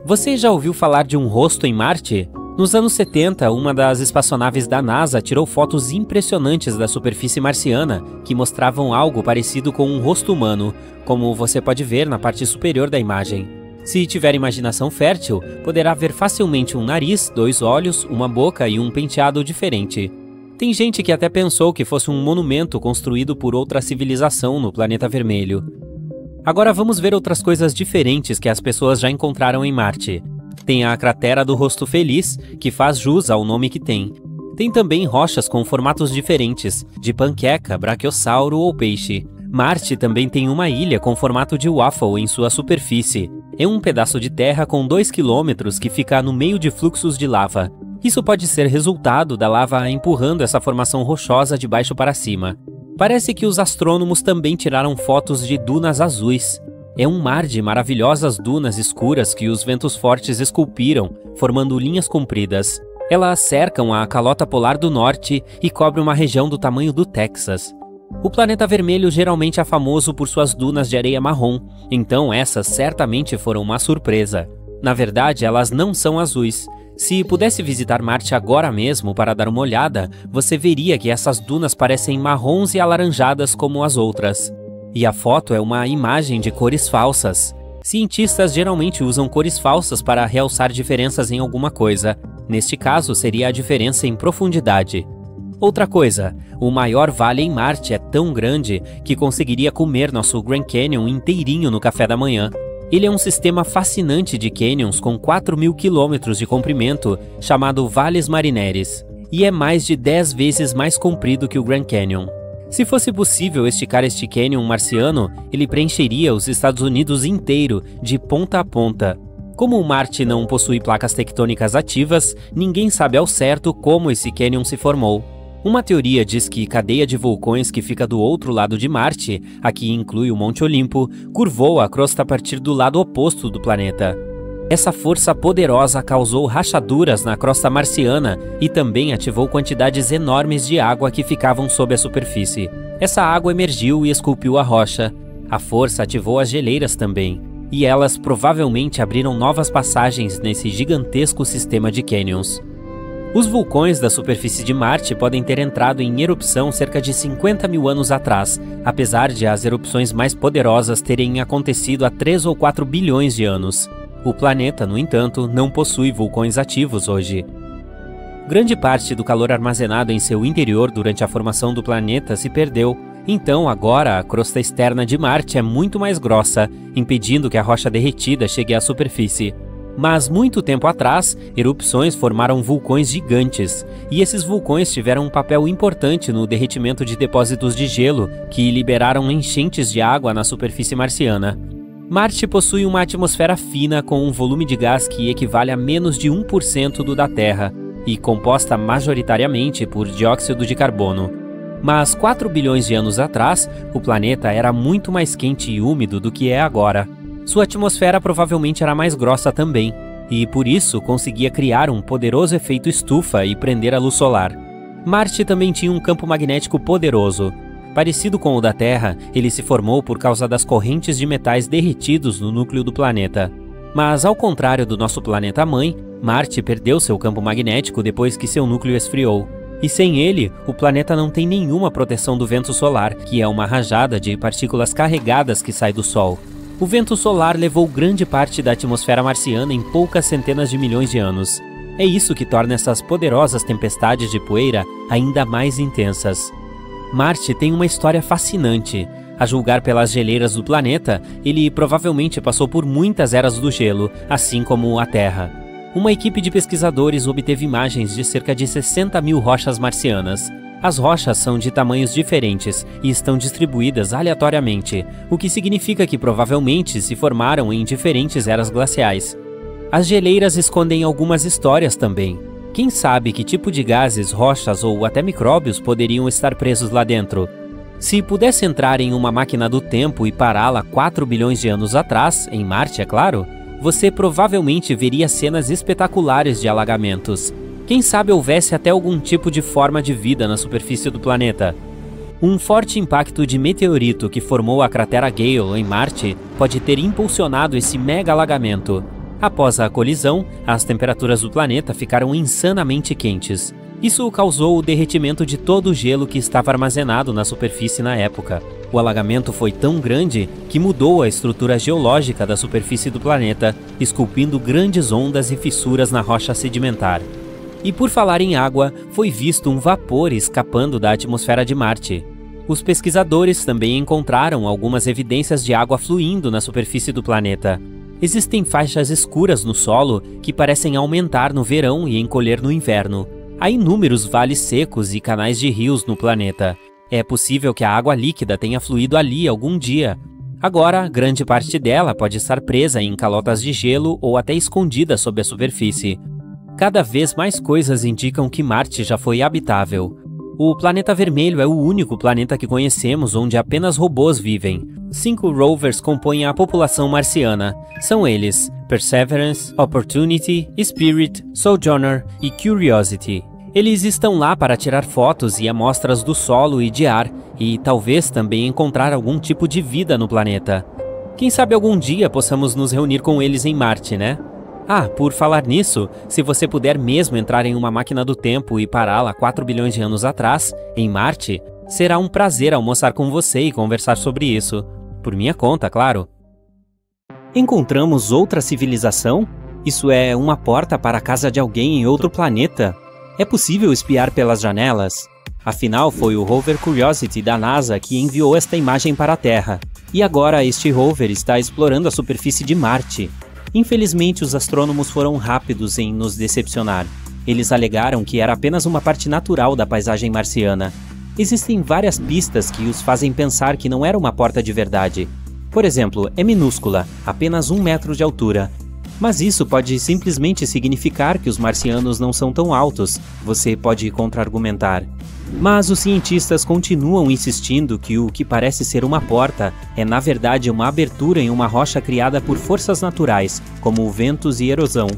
S2: Você já ouviu falar de um rosto em Marte? Nos anos 70, uma das espaçonaves da NASA tirou fotos impressionantes da superfície marciana que mostravam algo parecido com um rosto humano, como você pode ver na parte superior da imagem. Se tiver imaginação fértil, poderá ver facilmente um nariz, 2 olhos, uma boca e um penteado diferente. Tem gente que até pensou que fosse um monumento construído por outra civilização no planeta vermelho. Agora vamos ver outras coisas diferentes que as pessoas já encontraram em Marte. Tem a cratera do rosto feliz, que faz jus ao nome que tem. Tem também rochas com formatos diferentes, de panqueca, braquiossauro ou peixe. Marte também tem uma ilha com formato de waffle em sua superfície. É um pedaço de terra com 2 km que fica no meio de fluxos de lava. Isso pode ser resultado da lava empurrando essa formação rochosa de baixo para cima. Parece que os astrônomos também tiraram fotos de dunas azuis. É um mar de maravilhosas dunas escuras que os ventos fortes esculpiram, formando linhas compridas. Elas cercam a calota polar do norte e cobrem uma região do tamanho do Texas. O planeta vermelho geralmente é famoso por suas dunas de areia marrom, então essas certamente foram uma surpresa. Na verdade, elas não são azuis. Se pudesse visitar Marte agora mesmo para dar uma olhada, você veria que essas dunas parecem marrons e alaranjadas como as outras. E a foto é uma imagem de cores falsas. Cientistas geralmente usam cores falsas para realçar diferenças em alguma coisa. Neste caso, seria a diferença em profundidade. Outra coisa, o maior vale em Marte é tão grande que conseguiria comer nosso Grand Canyon inteirinho no café da manhã. Ele é um sistema fascinante de canyons com 4.000 quilômetros de comprimento, chamado Valles Marineris, e é mais de 10 vezes mais comprido que o Grand Canyon. Se fosse possível esticar este canyon marciano, ele preencheria os Estados Unidos inteiro, de ponta a ponta. Como o Marte não possui placas tectônicas ativas, ninguém sabe ao certo como esse canyon se formou. Uma teoria diz que a cadeia de vulcões que fica do outro lado de Marte, aqui inclui o Monte Olimpo, curvou a crosta a partir do lado oposto do planeta. Essa força poderosa causou rachaduras na crosta marciana e também ativou quantidades enormes de água que ficavam sob a superfície. Essa água emergiu e esculpiu a rocha. A força ativou as geleiras também, e elas provavelmente abriram novas passagens nesse gigantesco sistema de canyons. Os vulcões da superfície de Marte podem ter entrado em erupção cerca de 50 mil anos atrás, apesar de as erupções mais poderosas terem acontecido há 3 ou 4 bilhões de anos. O planeta, no entanto, não possui vulcões ativos hoje. Grande parte do calor armazenado em seu interior durante a formação do planeta se perdeu, então agora a crosta externa de Marte é muito mais grossa, impedindo que a rocha derretida chegue à superfície. Mas muito tempo atrás, erupções formaram vulcões gigantes, e esses vulcões tiveram um papel importante no derretimento de depósitos de gelo que liberaram enchentes de água na superfície marciana. Marte possui uma atmosfera fina com um volume de gás que equivale a menos de 1% do da Terra, e composta majoritariamente por dióxido de carbono. Mas 4 bilhões de anos atrás, o planeta era muito mais quente e úmido do que é agora. Sua atmosfera provavelmente era mais grossa também, e por isso conseguia criar um poderoso efeito estufa e prender a luz solar. Marte também tinha um campo magnético poderoso. Parecido com o da Terra, ele se formou por causa das correntes de metais derretidos no núcleo do planeta. Mas ao contrário do nosso planeta-mãe, Marte perdeu seu campo magnético depois que seu núcleo esfriou. E sem ele, o planeta não tem nenhuma proteção do vento solar, que é uma rajada de partículas carregadas que sai do Sol. O vento solar levou grande parte da atmosfera marciana em poucas centenas de milhões de anos. É isso que torna essas poderosas tempestades de poeira ainda mais intensas. Marte tem uma história fascinante. A julgar pelas geleiras do planeta, ele provavelmente passou por muitas eras do gelo, assim como a Terra. Uma equipe de pesquisadores obteve imagens de cerca de 60 mil rochas marcianas. As rochas são de tamanhos diferentes e estão distribuídas aleatoriamente, o que significa que provavelmente se formaram em diferentes eras glaciais. As geleiras escondem algumas histórias também. Quem sabe que tipo de gases, rochas ou até micróbios poderiam estar presos lá dentro? Se pudesse entrar em uma máquina do tempo e pará-la 4 bilhões de anos atrás, em Marte, é claro, você provavelmente veria cenas espetaculares de alagamentos. Quem sabe houvesse até algum tipo de forma de vida na superfície do planeta. Um forte impacto de meteorito que formou a cratera Gale em Marte pode ter impulsionado esse mega alagamento. Após a colisão, as temperaturas do planeta ficaram insanamente quentes. Isso causou o derretimento de todo o gelo que estava armazenado na superfície na época. O alagamento foi tão grande que mudou a estrutura geológica da superfície do planeta, esculpindo grandes ondas e fissuras na rocha sedimentar. E por falar em água, foi visto um vapor escapando da atmosfera de Marte. Os pesquisadores também encontraram algumas evidências de água fluindo na superfície do planeta. Existem faixas escuras no solo que parecem aumentar no verão e encolher no inverno. Há inúmeros vales secos e canais de rios no planeta. É possível que a água líquida tenha fluído ali algum dia. Agora, grande parte dela pode estar presa em calotas de gelo ou até escondida sob a superfície. Cada vez mais coisas indicam que Marte já foi habitável. O planeta vermelho é o único planeta que conhecemos onde apenas robôs vivem. 5 rovers compõem a população marciana. São eles: Perseverance, Opportunity, Spirit, Sojourner e Curiosity. Eles estão lá para tirar fotos e amostras do solo e de ar, e talvez também encontrar algum tipo de vida no planeta. Quem sabe algum dia possamos nos reunir com eles em Marte, né? Ah, por falar nisso, se você puder mesmo entrar em uma máquina do tempo e pará-la 4 bilhões de anos atrás, em Marte, será um prazer almoçar com você e conversar sobre isso. Por minha conta, claro. Encontramos outra civilização? Isso é uma porta para a casa de alguém em outro planeta? É possível espiar pelas janelas? Afinal, foi o rover Curiosity da NASA que enviou esta imagem para a Terra. E agora este rover está explorando a superfície de Marte. Infelizmente, os astrônomos foram rápidos em nos decepcionar. Eles alegaram que era apenas uma parte natural da paisagem marciana. Existem várias pistas que os fazem pensar que não era uma porta de verdade. Por exemplo, é minúscula, apenas 1 metro de altura. Mas isso pode simplesmente significar que os marcianos não são tão altos, você pode contra-argumentar. Mas os cientistas continuam insistindo que o que parece ser uma porta é na verdade uma abertura em uma rocha criada por forças naturais, como ventos e erosão.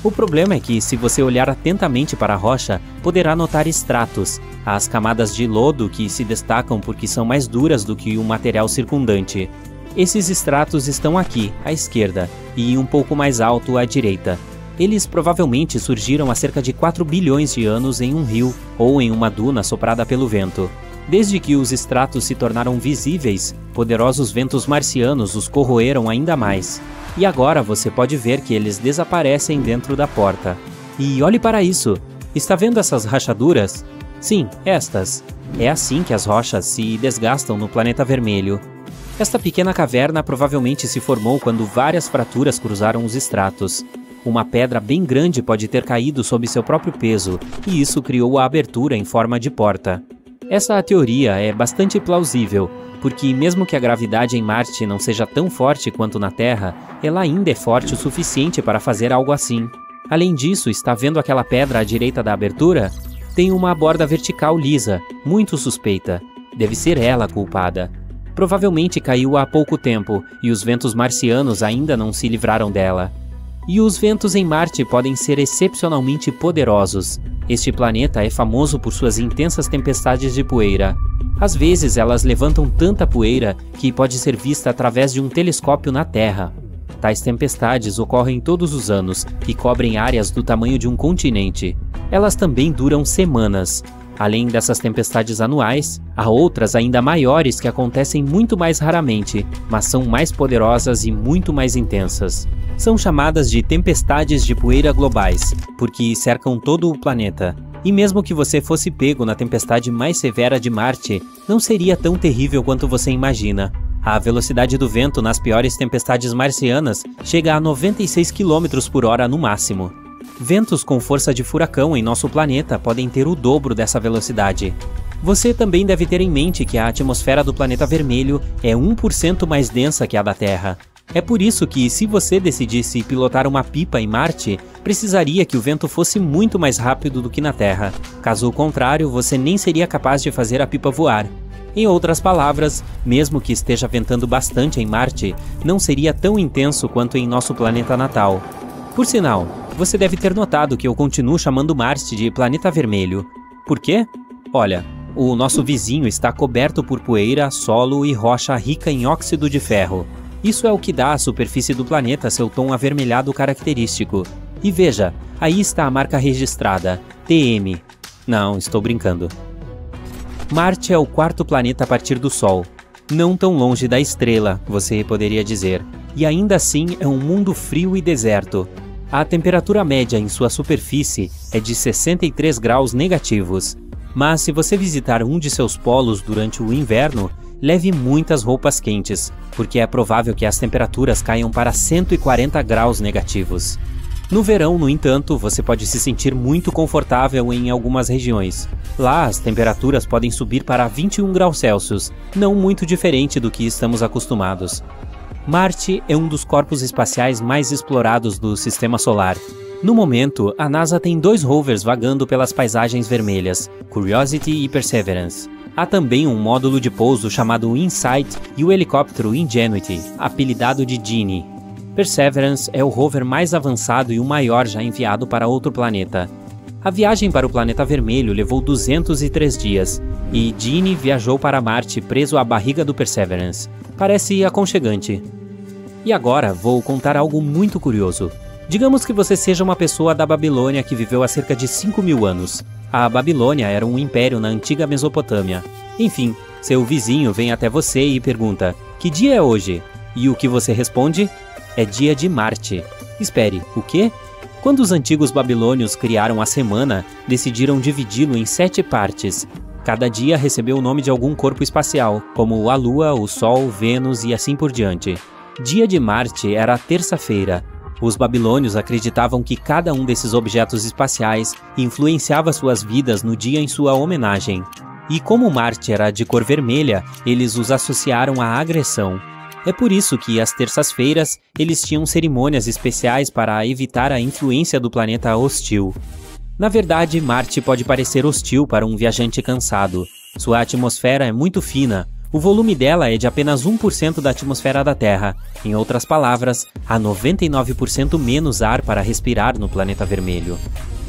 S2: O problema é que, se você olhar atentamente para a rocha, poderá notar estratos, as camadas de lodo que se destacam porque são mais duras do que o material circundante. Esses estratos estão aqui, à esquerda, e um pouco mais alto à direita. Eles provavelmente surgiram há cerca de 4 bilhões de anos em um rio ou em uma duna soprada pelo vento. Desde que os estratos se tornaram visíveis, poderosos ventos marcianos os corroeram ainda mais. E agora você pode ver que eles desaparecem dentro da porta. E olhe para isso! Está vendo essas rachaduras? Sim, estas. É assim que as rochas se desgastam no planeta vermelho. Esta pequena caverna provavelmente se formou quando várias fraturas cruzaram os estratos. Uma pedra bem grande pode ter caído sob seu próprio peso, e isso criou a abertura em forma de porta. Essa teoria é bastante plausível, porque mesmo que a gravidade em Marte não seja tão forte quanto na Terra, ela ainda é forte o suficiente para fazer algo assim. Além disso, está vendo aquela pedra à direita da abertura? Tem uma borda vertical lisa, muito suspeita. Deve ser ela a culpada. Provavelmente caiu há pouco tempo, e os ventos marcianos ainda não se livraram dela. E os ventos em Marte podem ser excepcionalmente poderosos. Este planeta é famoso por suas intensas tempestades de poeira. Às vezes elas levantam tanta poeira que pode ser vista através de um telescópio na Terra. Tais tempestades ocorrem todos os anos e cobrem áreas do tamanho de um continente. Elas também duram semanas. Além dessas tempestades anuais, há outras ainda maiores que acontecem muito mais raramente, mas são mais poderosas e muito mais intensas. São chamadas de tempestades de poeira globais, porque cercam todo o planeta. E mesmo que você fosse pego na tempestade mais severa de Marte, não seria tão terrível quanto você imagina. A velocidade do vento nas piores tempestades marcianas chega a 96 km por hora no máximo. Ventos com força de furacão em nosso planeta podem ter o dobro dessa velocidade. Você também deve ter em mente que a atmosfera do planeta vermelho é 1% mais densa que a da Terra. É por isso que, se você decidisse pilotar uma pipa em Marte, precisaria que o vento fosse muito mais rápido do que na Terra. Caso contrário, você nem seria capaz de fazer a pipa voar. Em outras palavras, mesmo que esteja ventando bastante em Marte, não seria tão intenso quanto em nosso planeta natal. Por sinal, você deve ter notado que eu continuo chamando Marte de planeta vermelho. Por quê? Olha, o nosso vizinho está coberto por poeira, solo e rocha rica em óxido de ferro. Isso é o que dá à superfície do planeta seu tom avermelhado característico. E veja, aí está a marca registrada, TM. Não, estou brincando. Marte é o 4º planeta a partir do Sol. Não tão longe da estrela, você poderia dizer. E ainda assim é um mundo frio e deserto. A temperatura média em sua superfície é de 63 graus negativos. Mas se você visitar um de seus polos durante o inverno, leve muitas roupas quentes, porque é provável que as temperaturas caiam para 140 graus negativos. No verão, no entanto, você pode se sentir muito confortável em algumas regiões. Lá, as temperaturas podem subir para 21 graus Celsius, não muito diferente do que estamos acostumados. Marte é um dos corpos espaciais mais explorados do Sistema Solar. No momento, a NASA tem 2 rovers vagando pelas paisagens vermelhas, Curiosity e Perseverance.
S3: Há também um módulo de pouso chamado InSight e o helicóptero Ingenuity, apelidado de Genie. Perseverance é o rover mais avançado e o maior já enviado para outro planeta. A viagem para o planeta vermelho levou 203 dias, e Genie viajou para Marte preso à barriga do Perseverance. Parece aconchegante. E agora vou contar algo muito curioso. Digamos que você seja uma pessoa da Babilônia que viveu há cerca de 5.000 anos. A Babilônia era um império na antiga Mesopotâmia. Enfim, seu vizinho vem até você e pergunta: que dia é hoje? E o que você responde? É dia de Marte. Espere, o quê? Quando os antigos babilônios criaram a semana, decidiram dividi-lo em 7 partes. Cada dia recebeu o nome de algum corpo espacial, como a Lua, o Sol, Vênus e assim por diante. Dia de Marte era a terça-feira. Os babilônios acreditavam que cada um desses objetos espaciais influenciava suas vidas no dia em sua homenagem. E como Marte era de cor vermelha, eles os associaram à agressão. É por isso que, às terças-feiras, eles tinham cerimônias especiais para evitar a influência do planeta hostil. Na verdade, Marte pode parecer hostil para um viajante cansado. Sua atmosfera é muito fina. O volume dela é de apenas 1% da atmosfera da Terra. Em outras palavras, há 99% menos ar para respirar no planeta vermelho.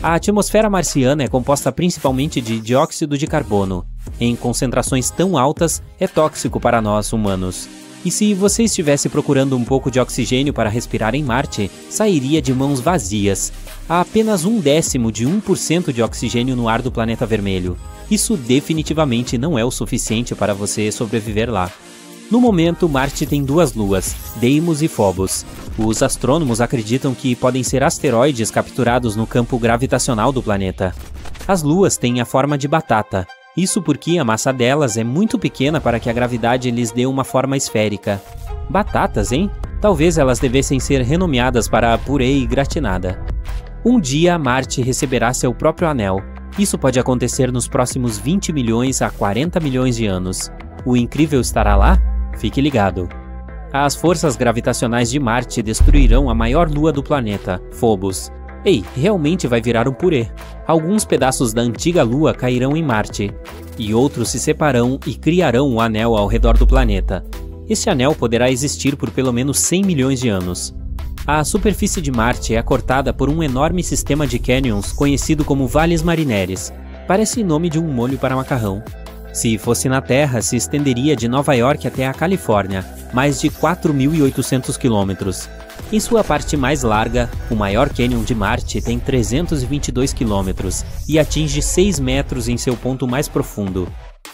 S3: A atmosfera marciana é composta principalmente de dióxido de carbono. Em concentrações tão altas, é tóxico para nós humanos. E se você estivesse procurando um pouco de oxigênio para respirar em Marte, sairia de mãos vazias. Há apenas 1/10 de 1% de oxigênio no ar do planeta vermelho. Isso definitivamente não é o suficiente para você sobreviver lá. No momento, Marte tem 2 luas, Deimos e Phobos. Os astrônomos acreditam que podem ser asteroides capturados no campo gravitacional do planeta. As luas têm a forma de batata. Isso porque a massa delas é muito pequena para que a gravidade lhes dê uma forma esférica. Batatas, hein? Talvez elas devessem ser renomeadas para purê e gratinada. Um dia, Marte receberá seu próprio anel. Isso pode acontecer nos próximos 20 milhões a 40 milhões de anos. O incrível estará lá? Fique ligado. As forças gravitacionais de Marte destruirão a maior lua do planeta, Phobos. Ei, realmente vai virar um purê. Alguns pedaços da antiga Lua cairão em Marte, e outros se separarão e criarão um anel ao redor do planeta. Este anel poderá existir por pelo menos 100 milhões de anos. A superfície de Marte é cortada por um enorme sistema de canyons conhecido como Vales Marineris. Parece nome de um molho para macarrão. Se fosse na Terra, se estenderia de Nova York até a Califórnia, mais de 4.800 quilômetros. Em sua parte mais larga, o maior cânion de Marte tem 322 quilômetros e atinge 6 metros em seu ponto mais profundo.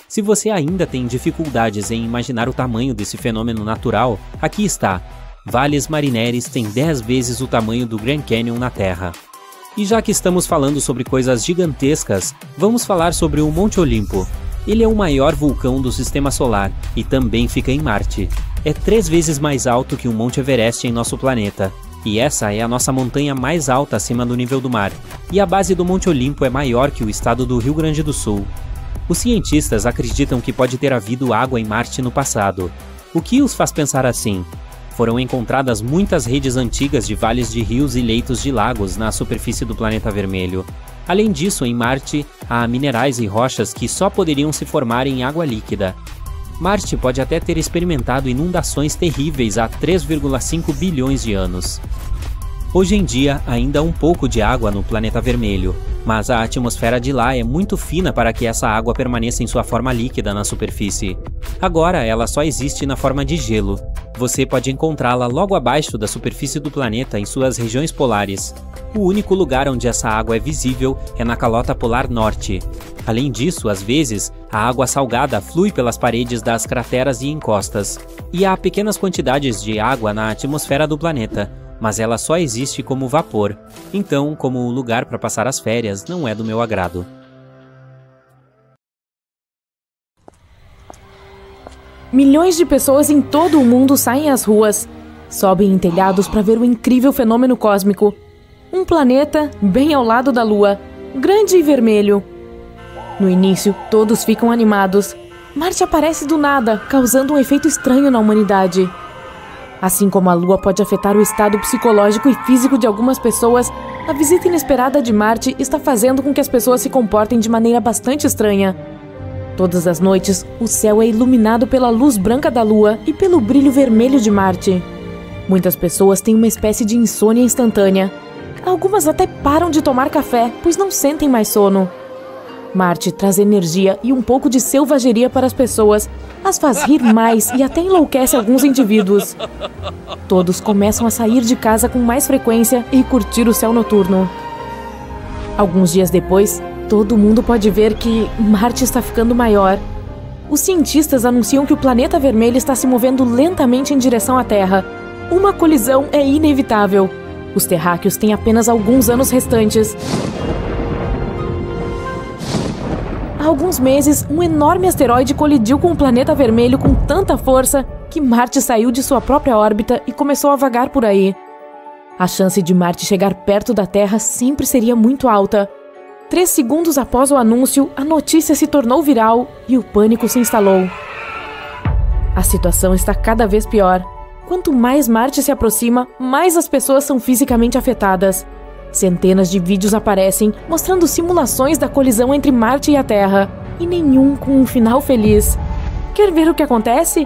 S3: Se você ainda tem dificuldades em imaginar o tamanho desse fenômeno natural, aqui está. Vales Marineris tem 10 vezes o tamanho do Grand Canyon na Terra. E já que estamos falando sobre coisas gigantescas, vamos falar sobre o Monte Olimpo. Ele é o maior vulcão do Sistema Solar e também fica em Marte. É 3 vezes mais alto que o Monte Everest em nosso planeta. E essa é a nossa montanha mais alta acima do nível do mar. E a base do Monte Olimpo é maior que o estado do Rio Grande do Sul. Os cientistas acreditam que pode ter havido água em Marte no passado. O que os faz pensar assim? Foram encontradas muitas redes antigas de vales de rios e leitos de lagos na superfície do planeta vermelho. Além disso, em Marte, há minerais e rochas que só poderiam se formar em água líquida. Marte pode até ter experimentado inundações terríveis há 3,5 bilhões de anos. Hoje em dia, ainda há um pouco de água no planeta vermelho, mas a atmosfera de lá é muito fina para que essa água permaneça em sua forma líquida na superfície. Agora, ela só existe na forma de gelo. Você pode encontrá-la logo abaixo da superfície do planeta em suas regiões polares. O único lugar onde essa água é visível é na calota polar norte. Além disso, às vezes, a água salgada flui pelas paredes das crateras e encostas. E há pequenas quantidades de água na atmosfera do planeta, mas ela só existe como vapor. Então, como lugar para passar as férias, não é do meu agrado.
S4: Milhões de pessoas em todo o mundo saem às ruas, sobem em telhados para ver o incrível fenômeno cósmico. Um planeta bem ao lado da Lua, grande e vermelho. No início, todos ficam animados. Marte aparece do nada, causando um efeito estranho na humanidade. Assim como a Lua pode afetar o estado psicológico e físico de algumas pessoas, a visita inesperada de Marte está fazendo com que as pessoas se comportem de maneira bastante estranha. Todas as noites, o céu é iluminado pela luz branca da Lua e pelo brilho vermelho de Marte. Muitas pessoas têm uma espécie de insônia instantânea. Algumas até param de tomar café, pois não sentem mais sono. Marte traz energia e um pouco de selvageria para as pessoas, as faz rir mais e até enlouquece alguns indivíduos. Todos começam a sair de casa com mais frequência e curtir o céu noturno. Alguns dias depois, todo mundo pode ver que Marte está ficando maior. Os cientistas anunciam que o planeta vermelho está se movendo lentamente em direção à Terra. Uma colisão é inevitável. Os terráqueos têm apenas alguns anos restantes. Há alguns meses, um enorme asteroide colidiu com o planeta vermelho com tanta força que Marte saiu de sua própria órbita e começou a vagar por aí. A chance de Marte chegar perto da Terra sempre seria muito alta. 3 segundos após o anúncio, a notícia se tornou viral e o pânico se instalou. A situação está cada vez pior. Quanto mais Marte se aproxima, mais as pessoas são fisicamente afetadas. Centenas de vídeos aparecem mostrando simulações da colisão entre Marte e a Terra, e nenhum com um final feliz. Quer ver o que acontece?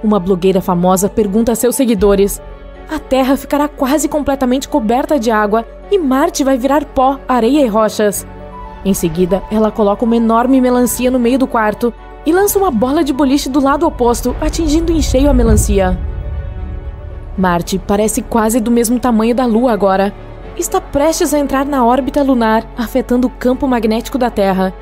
S4: Uma blogueira famosa pergunta a seus seguidores: a Terra ficará quase completamente coberta de água e Marte vai virar pó, areia e rochas. Em seguida, ela coloca uma enorme melancia no meio do quarto e lança uma bola de boliche do lado oposto, atingindo em cheio a melancia. Marte parece quase do mesmo tamanho da Lua agora. Está prestes a entrar na órbita lunar, afetando o campo magnético da Terra.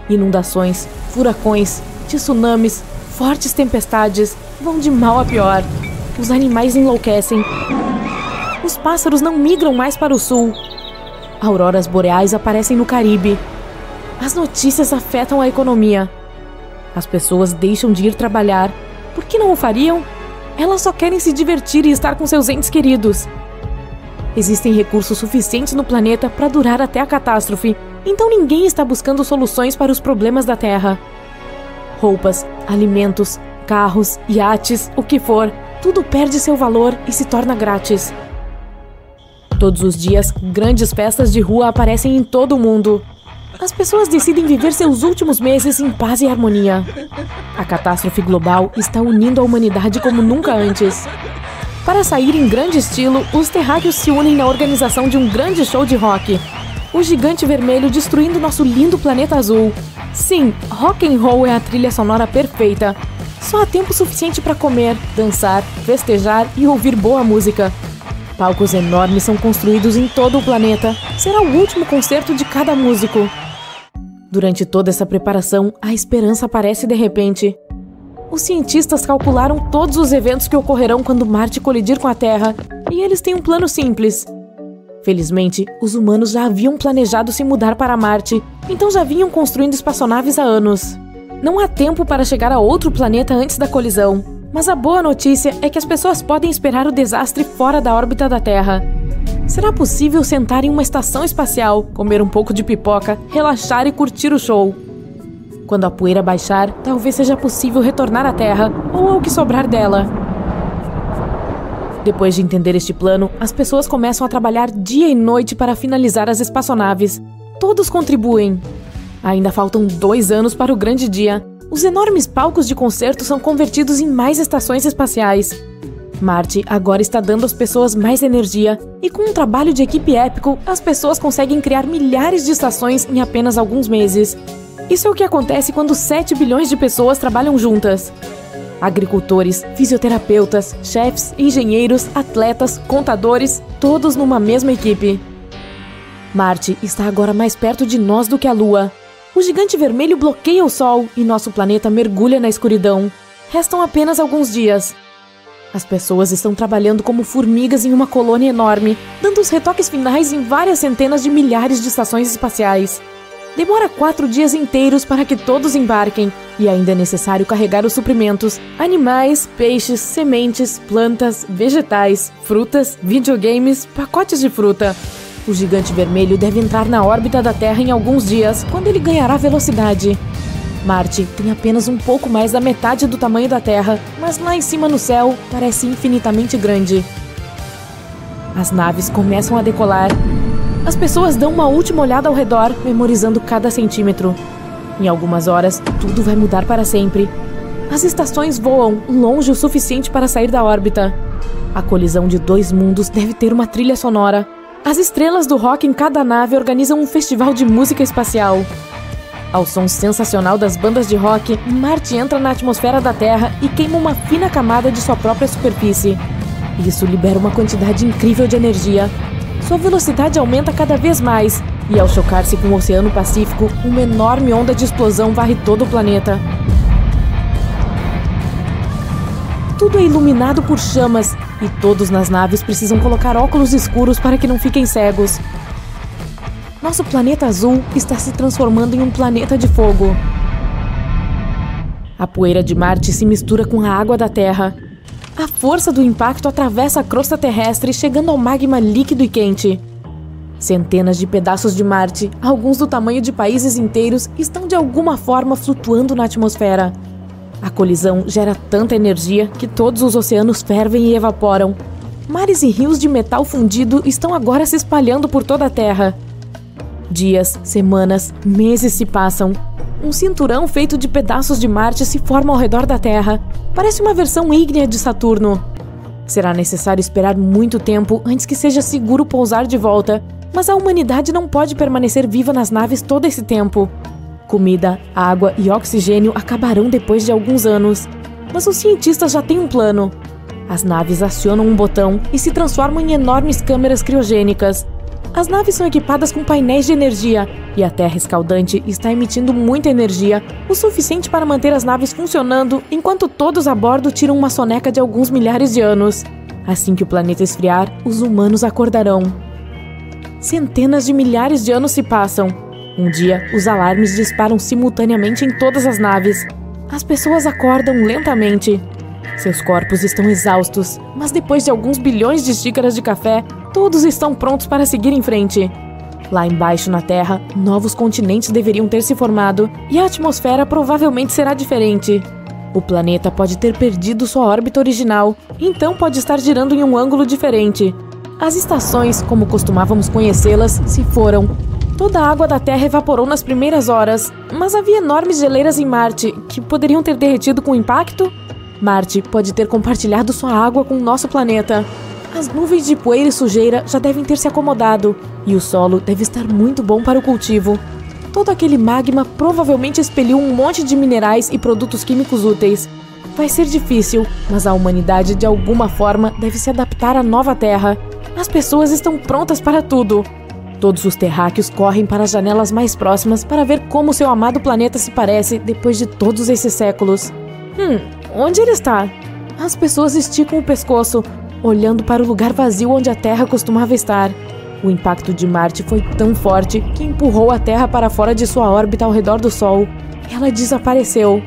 S4: Inundações, furacões, tsunamis, fortes tempestades vão de mal a pior. Os animais enlouquecem. Os pássaros não migram mais para o sul. Auroras boreais aparecem no Caribe. As notícias afetam a economia. As pessoas deixam de ir trabalhar. Por que não o fariam? Elas só querem se divertir e estar com seus entes queridos. Existem recursos suficientes no planeta para durar até a catástrofe, então ninguém está buscando soluções para os problemas da Terra. Roupas, alimentos, carros, iates, o que for, tudo perde seu valor e se torna grátis. Todos os dias, grandes festas de rua aparecem em todo o mundo. As pessoas decidem viver seus últimos meses em paz e harmonia. A catástrofe global está unindo a humanidade como nunca antes. Para sair em grande estilo, os terráqueos se unem na organização de um grande show de rock. O gigante vermelho destruindo nosso lindo planeta azul. Sim, rock and roll é a trilha sonora perfeita. Só há tempo suficiente para comer, dançar, festejar e ouvir boa música. Palcos enormes são construídos em todo o planeta. Será o último concerto de cada músico. Durante toda essa preparação, a esperança aparece de repente. Os cientistas calcularam todos os eventos que ocorrerão quando Marte colidir com a Terra, e eles têm um plano simples. Felizmente, os humanos já haviam planejado se mudar para Marte, então já vinham construindo espaçonaves há anos. Não há tempo para chegar a outro planeta antes da colisão, mas a boa notícia é que as pessoas podem esperar o desastre fora da órbita da Terra. Será possível sentar em uma estação espacial, comer um pouco de pipoca, relaxar e curtir o show. Quando a poeira baixar, talvez seja possível retornar à Terra, ou ao que sobrar dela. Depois de entender este plano, as pessoas começam a trabalhar dia e noite para finalizar as espaçonaves. Todos contribuem. Ainda faltam 2 anos para o grande dia. Os enormes palcos de concerto são convertidos em mais estações espaciais. Marte agora está dando às pessoas mais energia, e com um trabalho de equipe épico, as pessoas conseguem criar milhares de estações em apenas alguns meses. Isso é o que acontece quando 7 bilhões de pessoas trabalham juntas. Agricultores, fisioterapeutas, chefes, engenheiros, atletas, contadores, todos numa mesma equipe. Marte está agora mais perto de nós do que a Lua. O gigante vermelho bloqueia o Sol e nosso planeta mergulha na escuridão. Restam apenas alguns dias. As pessoas estão trabalhando como formigas em uma colônia enorme, dando os retoques finais em várias centenas de milhares de estações espaciais. Demora 4 dias inteiros para que todos embarquem, e ainda é necessário carregar os suprimentos: animais, peixes, sementes, plantas, vegetais, frutas, videogames, pacotes de fruta. O gigante vermelho deve entrar na órbita da Terra em alguns dias, quando ele ganhará velocidade. Marte tem apenas um pouco mais da metade do tamanho da Terra, mas lá em cima no céu parece infinitamente grande. As naves começam a decolar. As pessoas dão uma última olhada ao redor, memorizando cada centímetro. Em algumas horas, tudo vai mudar para sempre. As estações voam longe o suficiente para sair da órbita. A colisão de 2 mundos deve ter uma trilha sonora. As estrelas do rock em cada nave organizam um festival de música espacial. Ao som sensacional das bandas de rock, Marte entra na atmosfera da Terra e queima uma fina camada de sua própria superfície. Isso libera uma quantidade incrível de energia. Sua velocidade aumenta cada vez mais, e ao chocar-se com o Oceano Pacífico, uma enorme onda de explosão varre todo o planeta. Tudo é iluminado por chamas, e todos nas naves precisam colocar óculos escuros para que não fiquem cegos. Nosso planeta azul está se transformando em um planeta de fogo. A poeira de Marte se mistura com a água da Terra. A força do impacto atravessa a crosta terrestre, chegando ao magma líquido e quente. Centenas de pedaços de Marte, alguns do tamanho de países inteiros, estão de alguma forma flutuando na atmosfera. A colisão gera tanta energia que todos os oceanos fervem e evaporam. Mares e rios de metal fundido estão agora se espalhando por toda a Terra. Dias, semanas, meses se passam. Um cinturão feito de pedaços de Marte se forma ao redor da Terra. Parece uma versão ígnea de Saturno. Será necessário esperar muito tempo antes que seja seguro pousar de volta, mas a humanidade não pode permanecer viva nas naves todo esse tempo. Comida, água e oxigênio acabarão depois de alguns anos. Mas os cientistas já têm um plano. As naves acionam um botão e se transformam em enormes câmeras criogênicas. As naves são equipadas com painéis de energia, e a Terra escaldante está emitindo muita energia, o suficiente para manter as naves funcionando, enquanto todos a bordo tiram uma soneca de alguns milhares de anos. Assim que o planeta esfriar, os humanos acordarão. Centenas de milhares de anos se passam. Um dia, os alarmes disparam simultaneamente em todas as naves. As pessoas acordam lentamente. Seus corpos estão exaustos, mas depois de alguns bilhões de xícaras de café, todos estão prontos para seguir em frente. Lá embaixo na Terra, novos continentes deveriam ter se formado e a atmosfera provavelmente será diferente. O planeta pode ter perdido sua órbita original, então pode estar girando em um ângulo diferente. As estações, como costumávamos conhecê-las, se foram. Toda a água da Terra evaporou nas primeiras horas, mas havia enormes geleiras em Marte que poderiam ter derretido com o impacto. Marte pode ter compartilhado sua água com o nosso planeta. As nuvens de poeira e sujeira já devem ter se acomodado, e o solo deve estar muito bom para o cultivo. Todo aquele magma provavelmente expeliu um monte de minerais e produtos químicos úteis. Vai ser difícil, mas a humanidade de alguma forma deve se adaptar à nova Terra. As pessoas estão prontas para tudo. Todos os terráqueos correm para as janelas mais próximas para ver como seu amado planeta se parece depois de todos esses séculos. Onde ele está? As pessoas esticam o pescoço, olhando para o lugar vazio onde a Terra costumava estar. O impacto de Marte foi tão forte que empurrou a Terra para fora de sua órbita ao redor do Sol. Ela desapareceu.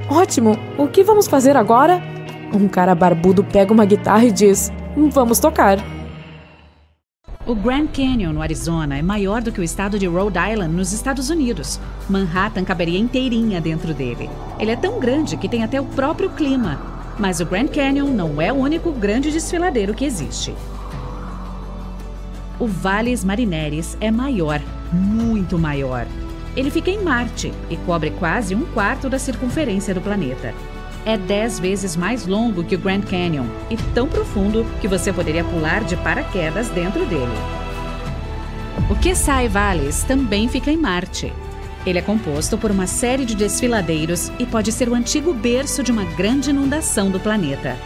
S4: Ótimo! O que vamos fazer agora? Um cara barbudo pega uma guitarra e diz: vamos tocar.
S5: O Grand Canyon, no Arizona, é maior do que o estado de Rhode Island, nos Estados Unidos. Manhattan caberia inteirinha dentro dele. Ele é tão grande que tem até o próprio clima. Mas o Grand Canyon não é o único grande desfiladeiro que existe. O Valles Marineris é maior, muito maior. Ele fica em Marte e cobre quase 1/4 da circunferência do planeta. É 10 vezes mais longo que o Grand Canyon e tão profundo que você poderia pular de paraquedas dentro dele. O Kesai Valles também fica em Marte. Ele é composto por uma série de desfiladeiros e pode ser o antigo berço de uma grande inundação do planeta.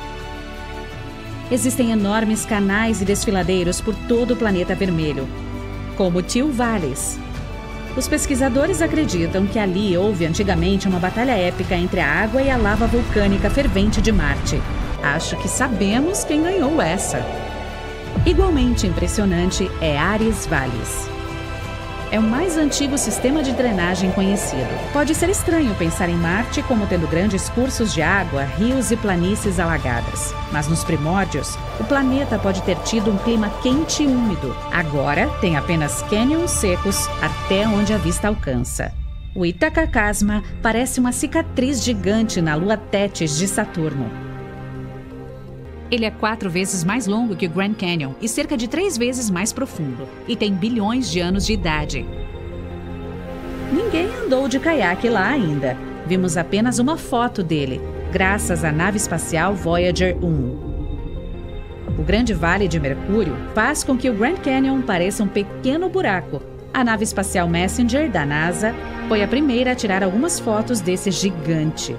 S5: Existem enormes canais e desfiladeiros por todo o planeta vermelho, como o Teal Valles. Os pesquisadores acreditam que ali houve antigamente uma batalha épica entre a água e a lava vulcânica fervente de Marte. Acho que sabemos quem ganhou essa. Igualmente impressionante é Ares Valles. É o mais antigo sistema de drenagem conhecido. Pode ser estranho pensar em Marte como tendo grandes cursos de água, rios e planícies alagadas. Mas nos primórdios, o planeta pode ter tido um clima quente e úmido. Agora, tem apenas cânions secos até onde a vista alcança. O Ítaca Casma parece uma cicatriz gigante na lua Tétis de Saturno. Ele é 4 vezes mais longo que o Grand Canyon e cerca de 3 vezes mais profundo, e tem bilhões de anos de idade. ninguém andou de caiaque lá ainda. Vimos apenas uma foto dele, graças à nave espacial Voyager 1. O Grande Vale de Mercúrio faz com que o Grand Canyon pareça um pequeno buraco. A nave espacial Messenger, da NASA, foi a primeira a tirar algumas fotos desse gigante.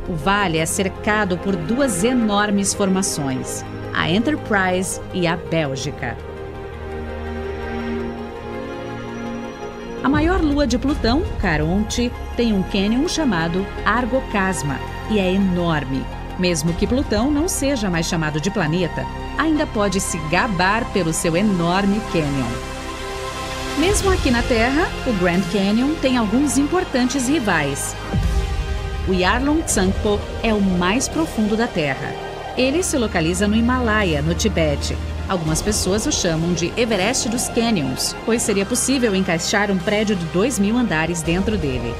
S5: O vale é cercado por duas enormes formações, a Enterprise e a Bélgica. A maior lua de Plutão, Caronte, tem um cânion chamado Argocasma e é enorme. Mesmo que Plutão não seja mais chamado de planeta, ainda pode se gabar pelo seu enorme cânion. Mesmo aqui na Terra, o Grand Canyon tem alguns importantes rivais. O Yarlung Tsangpo é o mais profundo da Terra. Ele se localiza no Himalaia, no Tibete. Algumas pessoas o chamam de Everest dos Canyons, pois seria possível encaixar um prédio de 2.000 andares dentro dele.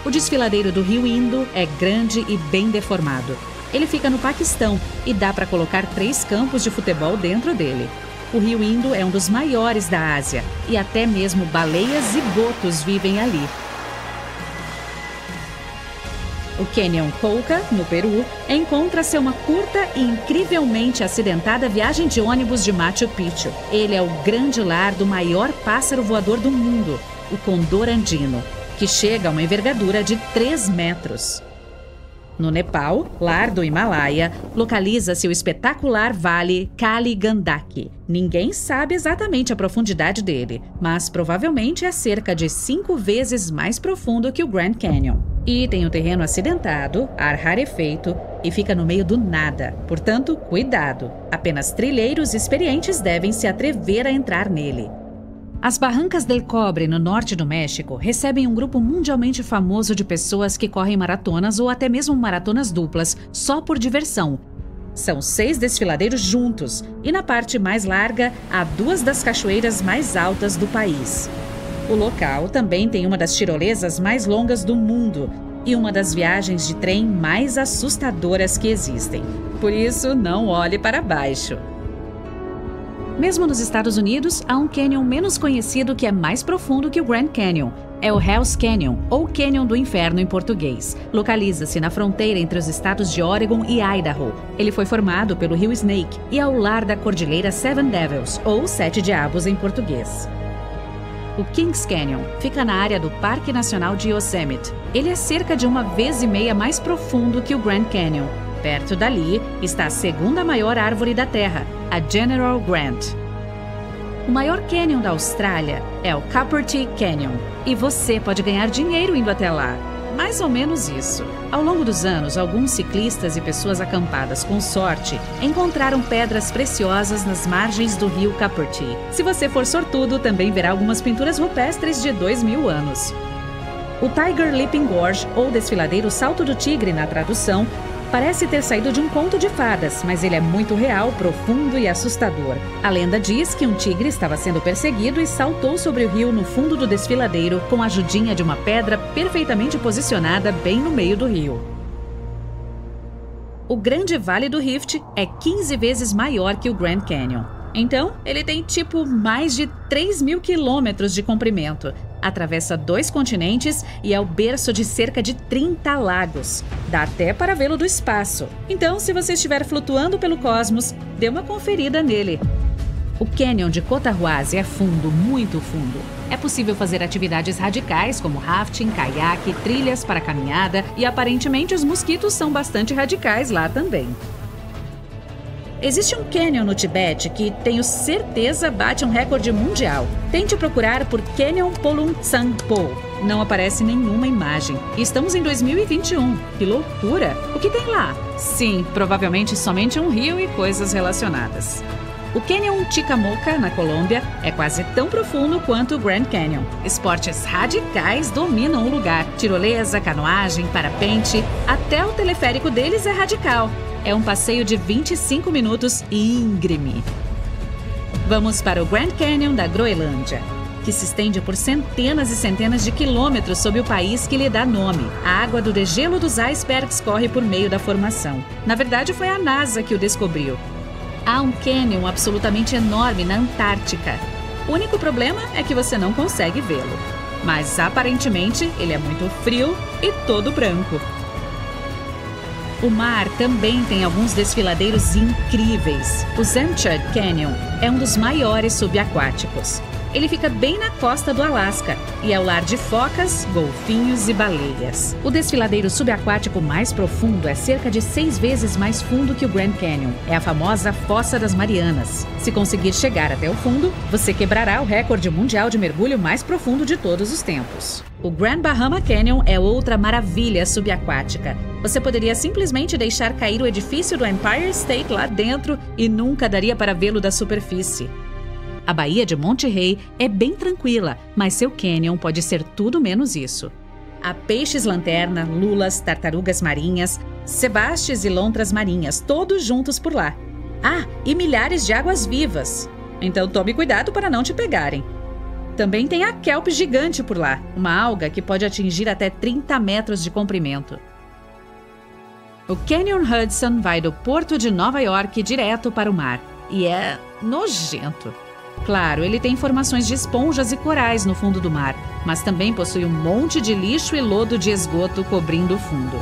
S5: O desfiladeiro do rio Indo é grande e bem deformado. Ele fica no Paquistão e dá para colocar 3 campos de futebol dentro dele. O rio Indo é um dos maiores da Ásia e até mesmo baleias e botos vivem ali. O Canyon Colca, no Peru, encontra-se uma curta e incrivelmente acidentada viagem de ônibus de Machu Picchu. Ele é o grande lar do maior pássaro voador do mundo, o condor andino, que chega a uma envergadura de 3 metros. No Nepal, lar do Himalaia, localiza-se o espetacular vale Kali Gandaki. Ninguém sabe exatamente a profundidade dele, mas provavelmente é cerca de 5 vezes mais profundo que o Grand Canyon. E tem o terreno acidentado, ar rarefeito e fica no meio do nada. Portanto, cuidado! Apenas trilheiros experientes devem se atrever a entrar nele. As Barrancas del Cobre, no norte do México, recebem um grupo mundialmente famoso de pessoas que correm maratonas ou até mesmo maratonas duplas, só por diversão. São 6 desfiladeiros juntos, e na parte mais larga há 2 das cachoeiras mais altas do país. O local também tem uma das tirolesas mais longas do mundo e uma das viagens de trem mais assustadoras que existem. Por isso, não olhe para baixo. Mesmo nos Estados Unidos, há um cânion menos conhecido que é mais profundo que o Grand Canyon. É o Hell's Canyon, ou Cânion do Inferno em português. Localiza-se na fronteira entre os estados de Oregon e Idaho. Ele foi formado pelo rio Snake e é o lar da cordilheira Seven Devils, ou Sete Diabos em português. O Kings Canyon fica na área do Parque Nacional de Yosemite. Ele é cerca de 1,5 vezes mais profundo que o Grand Canyon. Perto dali está a segunda maior árvore da Terra, a General Grant. O maior cânion da Austrália é o Cupertee Canyon, e você pode ganhar dinheiro indo até lá. Mais ou menos isso. Ao longo dos anos, alguns ciclistas e pessoas acampadas com sorte encontraram pedras preciosas nas margens do rio Cupertee. Se você for sortudo, também verá algumas pinturas rupestres de 2.000 anos. O Tiger Leaping Gorge, ou Desfiladeiro Salto do Tigre na tradução, parece ter saído de um conto de fadas, mas ele é muito real, profundo e assustador. A lenda diz que um tigre estava sendo perseguido e saltou sobre o rio no fundo do desfiladeiro com a ajudinha de uma pedra perfeitamente posicionada bem no meio do rio. O Grande Vale do Rift é 15 vezes maior que o Grand Canyon. Então, ele tem mais de 3.000 quilômetros de comprimento. Atravessa 2 continentes e é o berço de cerca de 30 lagos. Dá até para vê-lo do espaço. Então, se você estiver flutuando pelo cosmos, dê uma conferida nele. O Canyon de Cotahuasi é fundo, muito fundo. É possível fazer atividades radicais como rafting, caiaque, trilhas para caminhada e aparentemente os mosquitos são bastante radicais lá também. Existe um cânion no Tibete que, tenho certeza, bate um recorde mundial. Tente procurar por Canyon Polung Tsangpo. Não aparece nenhuma imagem. E estamos em 2021. Que loucura! O que tem lá? Sim, provavelmente somente um rio e coisas relacionadas. O Canyon Chicamoca, na Colômbia, é quase tão profundo quanto o Grand Canyon. Esportes radicais dominam o lugar. Tirolesa, canoagem, parapente, até o teleférico deles é radical. É um passeio de 25 minutos íngreme. Vamos para o Grand Canyon da Groenlândia, que se estende por centenas e centenas de quilômetros sob o país que lhe dá nome. A água do degelo dos icebergs corre por meio da formação. Na verdade, foi a NASA que o descobriu. Há um cânion absolutamente enorme na Antártica. O único problema é que você não consegue vê-lo. mas aparentemente ele é muito frio e todo branco. O mar também tem alguns desfiladeiros incríveis. O Zamchud Canyon é um dos maiores subaquáticos. Ele fica bem na costa do Alasca e é o lar de focas, golfinhos e baleias. O desfiladeiro subaquático mais profundo é cerca de 6 vezes mais fundo que o Grand Canyon. É a famosa Fossa das Marianas. Se conseguir chegar até o fundo, você quebrará o recorde mundial de mergulho mais profundo de todos os tempos. O Grand Bahama Canyon é outra maravilha subaquática. Você poderia simplesmente deixar cair o edifício do Empire State lá dentro e nunca daria para vê-lo da superfície. A Baía de Monterey é bem tranquila, mas seu canyon pode ser tudo menos isso. Há peixes-lanterna, lulas, tartarugas marinhas, sebastes e lontras marinhas, todos juntos por lá. Ah, e milhares de águas-vivas. Então tome cuidado para não te pegarem. Também tem a kelp gigante por lá, uma alga que pode atingir até 30 metros de comprimento. O Canyon Hudson vai do porto de Nova York direto para o mar, e é nojento. Claro, ele tem formações de esponjas e corais no fundo do mar, mas também possui um monte de lixo e lodo de esgoto cobrindo o fundo.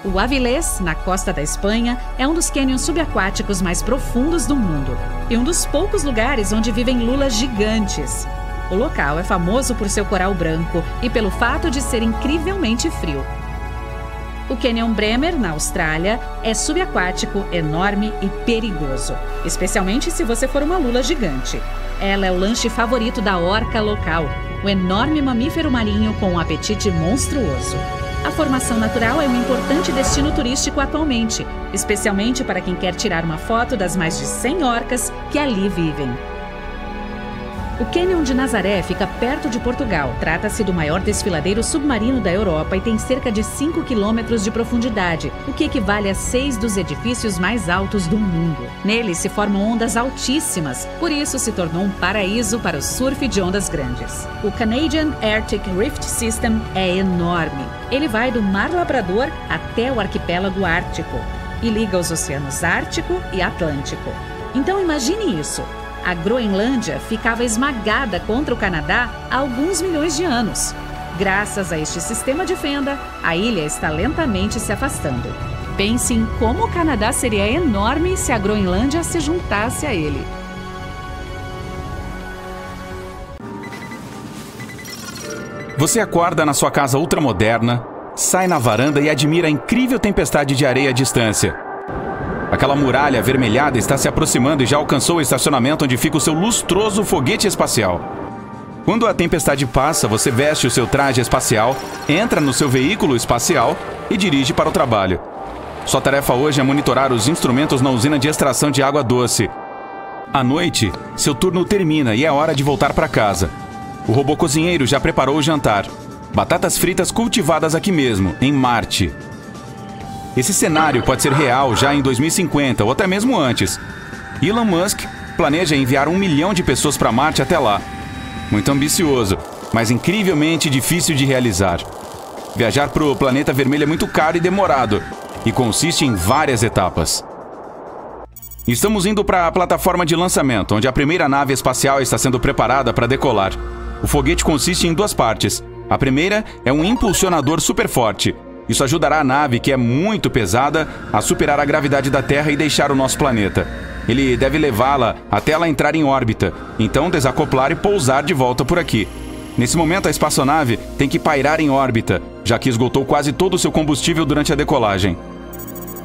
S5: O Avilés, na costa da Espanha, é um dos cânions subaquáticos mais profundos do mundo e um dos poucos lugares onde vivem lulas gigantes. O local é famoso por seu coral branco e pelo fato de ser incrivelmente frio. O Canyon Bremer, na Austrália, é subaquático, enorme e perigoso, especialmente se você for uma lula gigante. Ela é o lanche favorito da orca local, o enorme mamífero marinho com um apetite monstruoso. A formação natural é um importante destino turístico atualmente, especialmente para quem quer tirar uma foto das mais de 100 orcas que ali vivem. O Canyon de Nazaré fica perto de Portugal. Trata-se do maior desfiladeiro submarino da Europa e tem cerca de 5 quilômetros de profundidade, o que equivale a 6 dos edifícios mais altos do mundo. Nele se formam ondas altíssimas, por isso se tornou um paraíso para o surf de ondas grandes. O Canadian Arctic Rift System é enorme. Ele vai do Mar Labrador até o arquipélago Ártico e liga os oceanos Ártico e Atlântico. Então imagine isso. A Groenlândia ficava esmagada contra o Canadá há alguns milhões de anos. Graças a este sistema de fenda, a ilha está lentamente se afastando. Pense em como o Canadá seria enorme se a Groenlândia se juntasse a ele.
S6: Você acorda na sua casa ultramoderna, sai na varanda e admira a incrível tempestade de areia à distância. Aquela muralha avermelhada está se aproximando e já alcançou o estacionamento onde fica o seu lustroso foguete espacial. Quando a tempestade passa, você veste o seu traje espacial, entra no seu veículo espacial e dirige para o trabalho. Sua tarefa hoje é monitorar os instrumentos na usina de extração de água doce. À noite, seu turno termina e é hora de voltar para casa. O robô cozinheiro já preparou o jantar. Batatas fritas cultivadas aqui mesmo, em Marte. Esse cenário pode ser real já em 2050 ou até mesmo antes. Elon Musk planeja enviar 1 milhão de pessoas para Marte até lá. Muito ambicioso, mas incrivelmente difícil de realizar. Viajar para o planeta vermelho é muito caro e demorado, e consiste em várias etapas. Estamos indo para a plataforma de lançamento, onde a primeira nave espacial está sendo preparada para decolar. O foguete consiste em 2 partes. A primeira é um impulsionador super forte. Isso ajudará a nave, que é muito pesada, a superar a gravidade da Terra e deixar o nosso planeta. Ele deve levá-la até ela entrar em órbita, então desacoplar e pousar de volta por aqui. Nesse momento, a espaçonave tem que pairar em órbita, já que esgotou quase todo o seu combustível durante a decolagem.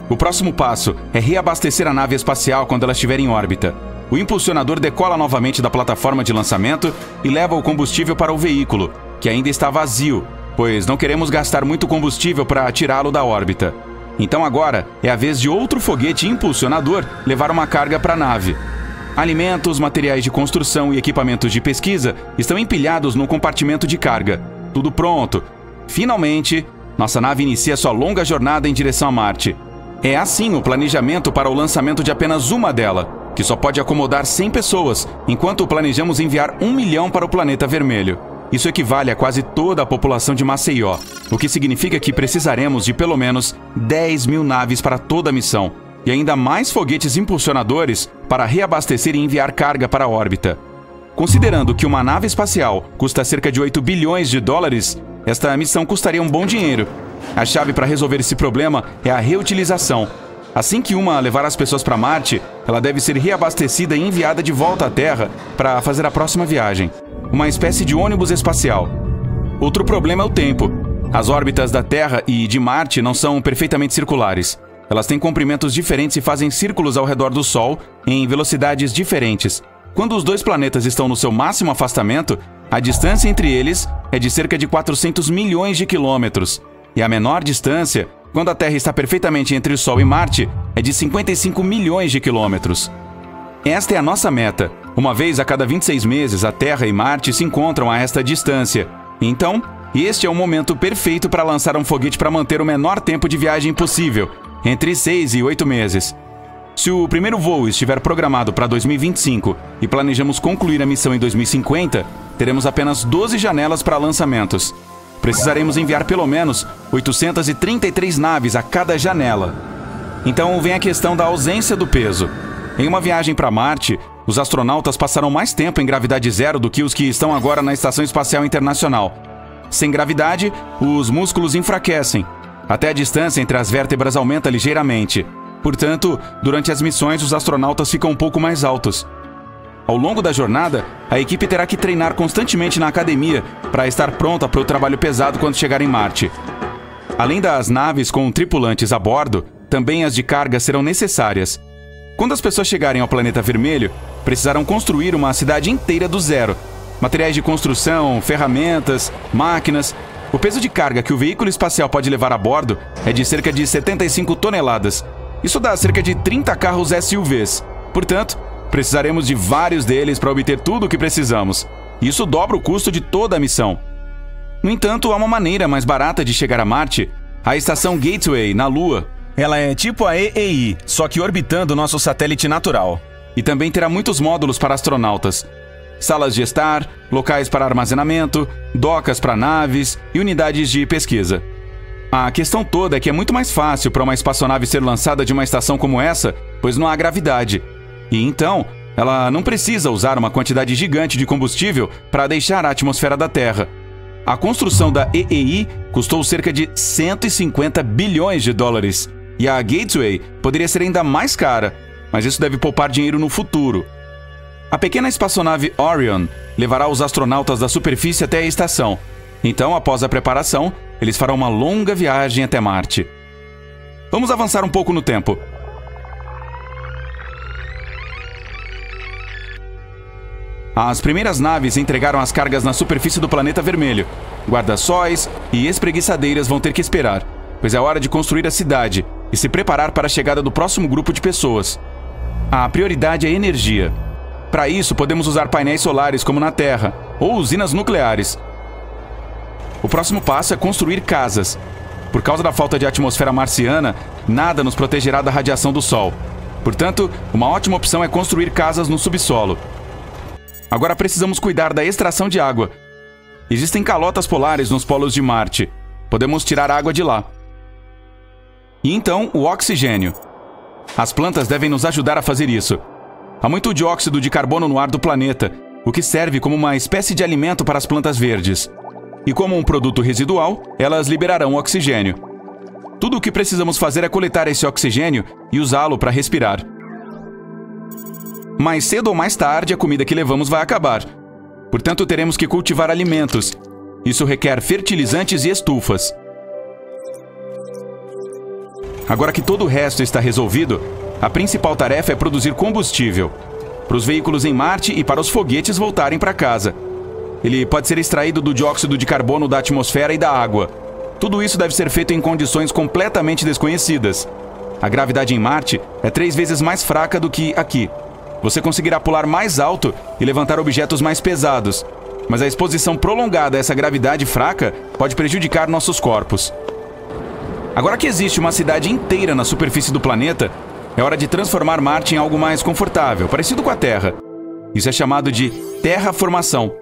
S6: O próximo passo é reabastecer a nave espacial quando ela estiver em órbita. O impulsionador decola novamente da plataforma de lançamento e leva o combustível para o veículo, que ainda está vazio, pois não queremos gastar muito combustível para tirá-lo da órbita. Então agora é a vez de outro foguete impulsionador levar uma carga para a nave. Alimentos, materiais de construção e equipamentos de pesquisa estão empilhados no compartimento de carga. Tudo pronto. Finalmente, nossa nave inicia sua longa jornada em direção a Marte. É assim o planejamento para o lançamento de apenas uma dela, que só pode acomodar 100 pessoas, enquanto planejamos enviar 1 milhão para o planeta vermelho. Isso equivale a quase toda a população de Maceió, o que significa que precisaremos de pelo menos 10 mil naves para toda a missão, e ainda mais foguetes impulsionadores para reabastecer e enviar carga para a órbita. Considerando que uma nave espacial custa cerca de 8 bilhões de dólares, esta missão custaria um bom dinheiro. A chave para resolver esse problema é a reutilização. Assim que uma levar as pessoas para Marte, ela deve ser reabastecida e enviada de volta à Terra para fazer a próxima viagem. Uma espécie de ônibus espacial. Outro problema é o tempo. As órbitas da Terra e de Marte não são perfeitamente circulares. Elas têm comprimentos diferentes e fazem círculos ao redor do Sol em velocidades diferentes. Quando os dois planetas estão no seu máximo afastamento, a distância entre eles é de cerca de 400 milhões de quilômetros. E a menor distância, quando a Terra está perfeitamente entre o Sol e Marte, é de 55 milhões de quilômetros. Esta é a nossa meta. Uma vez a cada 26 meses, a Terra e Marte se encontram a esta distância. Então, este é o momento perfeito para lançar um foguete para manter o menor tempo de viagem possível, entre 6 e 8 meses. Se o primeiro voo estiver programado para 2025 e planejamos concluir a missão em 2050, teremos apenas 12 janelas para lançamentos. Precisaremos enviar pelo menos 833 naves a cada janela. Então vem a questão da ausência do peso. Em uma viagem para Marte, os astronautas passarão mais tempo em gravidade zero do que os que estão agora na Estação Espacial Internacional. Sem gravidade, os músculos enfraquecem. Até a distância entre as vértebras aumenta ligeiramente. Portanto, durante as missões, os astronautas ficam um pouco mais altos. Ao longo da jornada, a equipe terá que treinar constantemente na academia para estar pronta para o trabalho pesado quando chegar em Marte. Além das naves com tripulantes a bordo, também as de carga serão necessárias. Quando as pessoas chegarem ao planeta vermelho, precisarão construir uma cidade inteira do zero. Materiais de construção, ferramentas, máquinas. O peso de carga que o veículo espacial pode levar a bordo é de cerca de 75 toneladas. Isso dá cerca de 30 carros SUVs. Portanto, precisaremos de vários deles para obter tudo o que precisamos. Isso dobra o custo de toda a missão. No entanto, há uma maneira mais barata de chegar a Marte: a estação Gateway, na Lua. Ela é tipo a EEI, só que orbitando nosso satélite natural. E também terá muitos módulos para astronautas. Salas de estar, locais para armazenamento, docas para naves e unidades de pesquisa. A questão toda é que é muito mais fácil para uma espaçonave ser lançada de uma estação como essa, pois não há gravidade. E então, ela não precisa usar uma quantidade gigante de combustível para deixar a atmosfera da Terra. A construção da EEI custou cerca de 150 bilhões de dólares. E a Gateway poderia ser ainda mais cara, mas isso deve poupar dinheiro no futuro. A pequena espaçonave Orion levará os astronautas da superfície até a estação. Então, após a preparação, eles farão uma longa viagem até Marte. Vamos avançar um pouco no tempo. As primeiras naves entregaram as cargas na superfície do planeta vermelho. Guarda-sóis e espreguiçadeiras vão ter que esperar, pois é hora de construir a cidade e se preparar para a chegada do próximo grupo de pessoas. A prioridade é energia. Para isso, podemos usar painéis solares como na Terra, ou usinas nucleares. O próximo passo é construir casas. Por causa da falta de atmosfera marciana, nada nos protegerá da radiação do Sol. Portanto, uma ótima opção é construir casas no subsolo. Agora precisamos cuidar da extração de água. Existem calotas polares nos polos de Marte. Podemos tirar água de lá. E então, o oxigênio. As plantas devem nos ajudar a fazer isso. Há muito dióxido de carbono no ar do planeta, o que serve como uma espécie de alimento para as plantas verdes. E como um produto residual, elas liberarão oxigênio. Tudo o que precisamos fazer é coletar esse oxigênio e usá-lo para respirar. Mais cedo ou mais tarde, a comida que levamos vai acabar. Portanto, teremos que cultivar alimentos. Isso requer fertilizantes e estufas. Agora que todo o resto está resolvido, a principal tarefa é produzir combustível para os veículos em Marte e para os foguetes voltarem para casa. Ele pode ser extraído do dióxido de carbono da atmosfera e da água. Tudo isso deve ser feito em condições completamente desconhecidas. A gravidade em Marte é 3 vezes mais fraca do que aqui. Você conseguirá pular mais alto e levantar objetos mais pesados, mas a exposição prolongada a essa gravidade fraca pode prejudicar nossos corpos. Agora que existe uma cidade inteira na superfície do planeta, é hora de transformar Marte em algo mais confortável, parecido com a Terra. Isso é chamado de terraformação.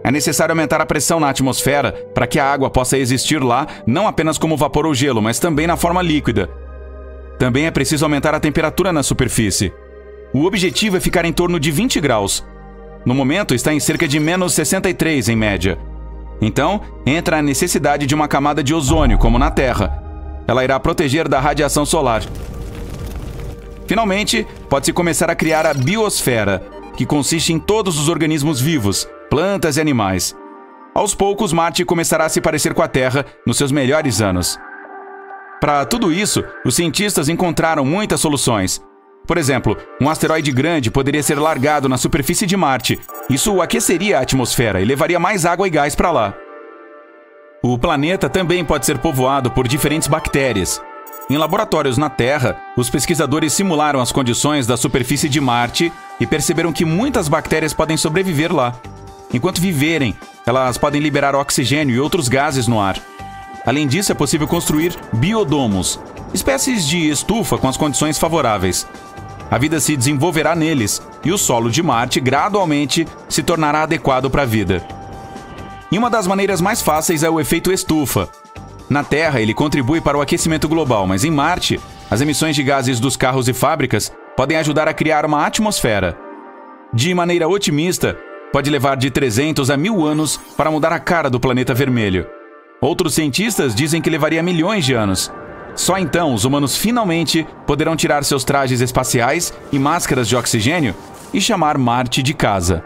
S6: É necessário aumentar a pressão na atmosfera para que a água possa existir lá, não apenas como vapor ou gelo, mas também na forma líquida. Também é preciso aumentar a temperatura na superfície. O objetivo é ficar em torno de 20 graus. No momento, está em cerca de menos 63 em média. Então, entra a necessidade de uma camada de ozônio, como na Terra. Ela irá proteger da radiação solar. Finalmente, pode-se começar a criar a biosfera, que consiste em todos os organismos vivos, plantas e animais. Aos poucos, Marte começará a se parecer com a Terra nos seus melhores anos. Para tudo isso, os cientistas encontraram muitas soluções. Por exemplo, um asteroide grande poderia ser largado na superfície de Marte. Isso aqueceria a atmosfera e levaria mais água e gás para lá. O planeta também pode ser povoado por diferentes bactérias. Em laboratórios na Terra, os pesquisadores simularam as condições da superfície de Marte e perceberam que muitas bactérias podem sobreviver lá. Enquanto viverem, elas podem liberar oxigênio e outros gases no ar. Além disso, é possível construir biodomos, espécies de estufa com as condições favoráveis. A vida se desenvolverá neles e o solo de Marte gradualmente se tornará adequado para a vida. E uma das maneiras mais fáceis é o efeito estufa. Na Terra, ele contribui para o aquecimento global, mas em Marte, as emissões de gases dos carros e fábricas podem ajudar a criar uma atmosfera. De maneira otimista, pode levar de 300 a 1000 anos para mudar a cara do planeta vermelho. Outros cientistas dizem que levaria milhões de anos. Só então os humanos finalmente poderão tirar seus trajes espaciais e máscaras de oxigênio e chamar Marte de casa.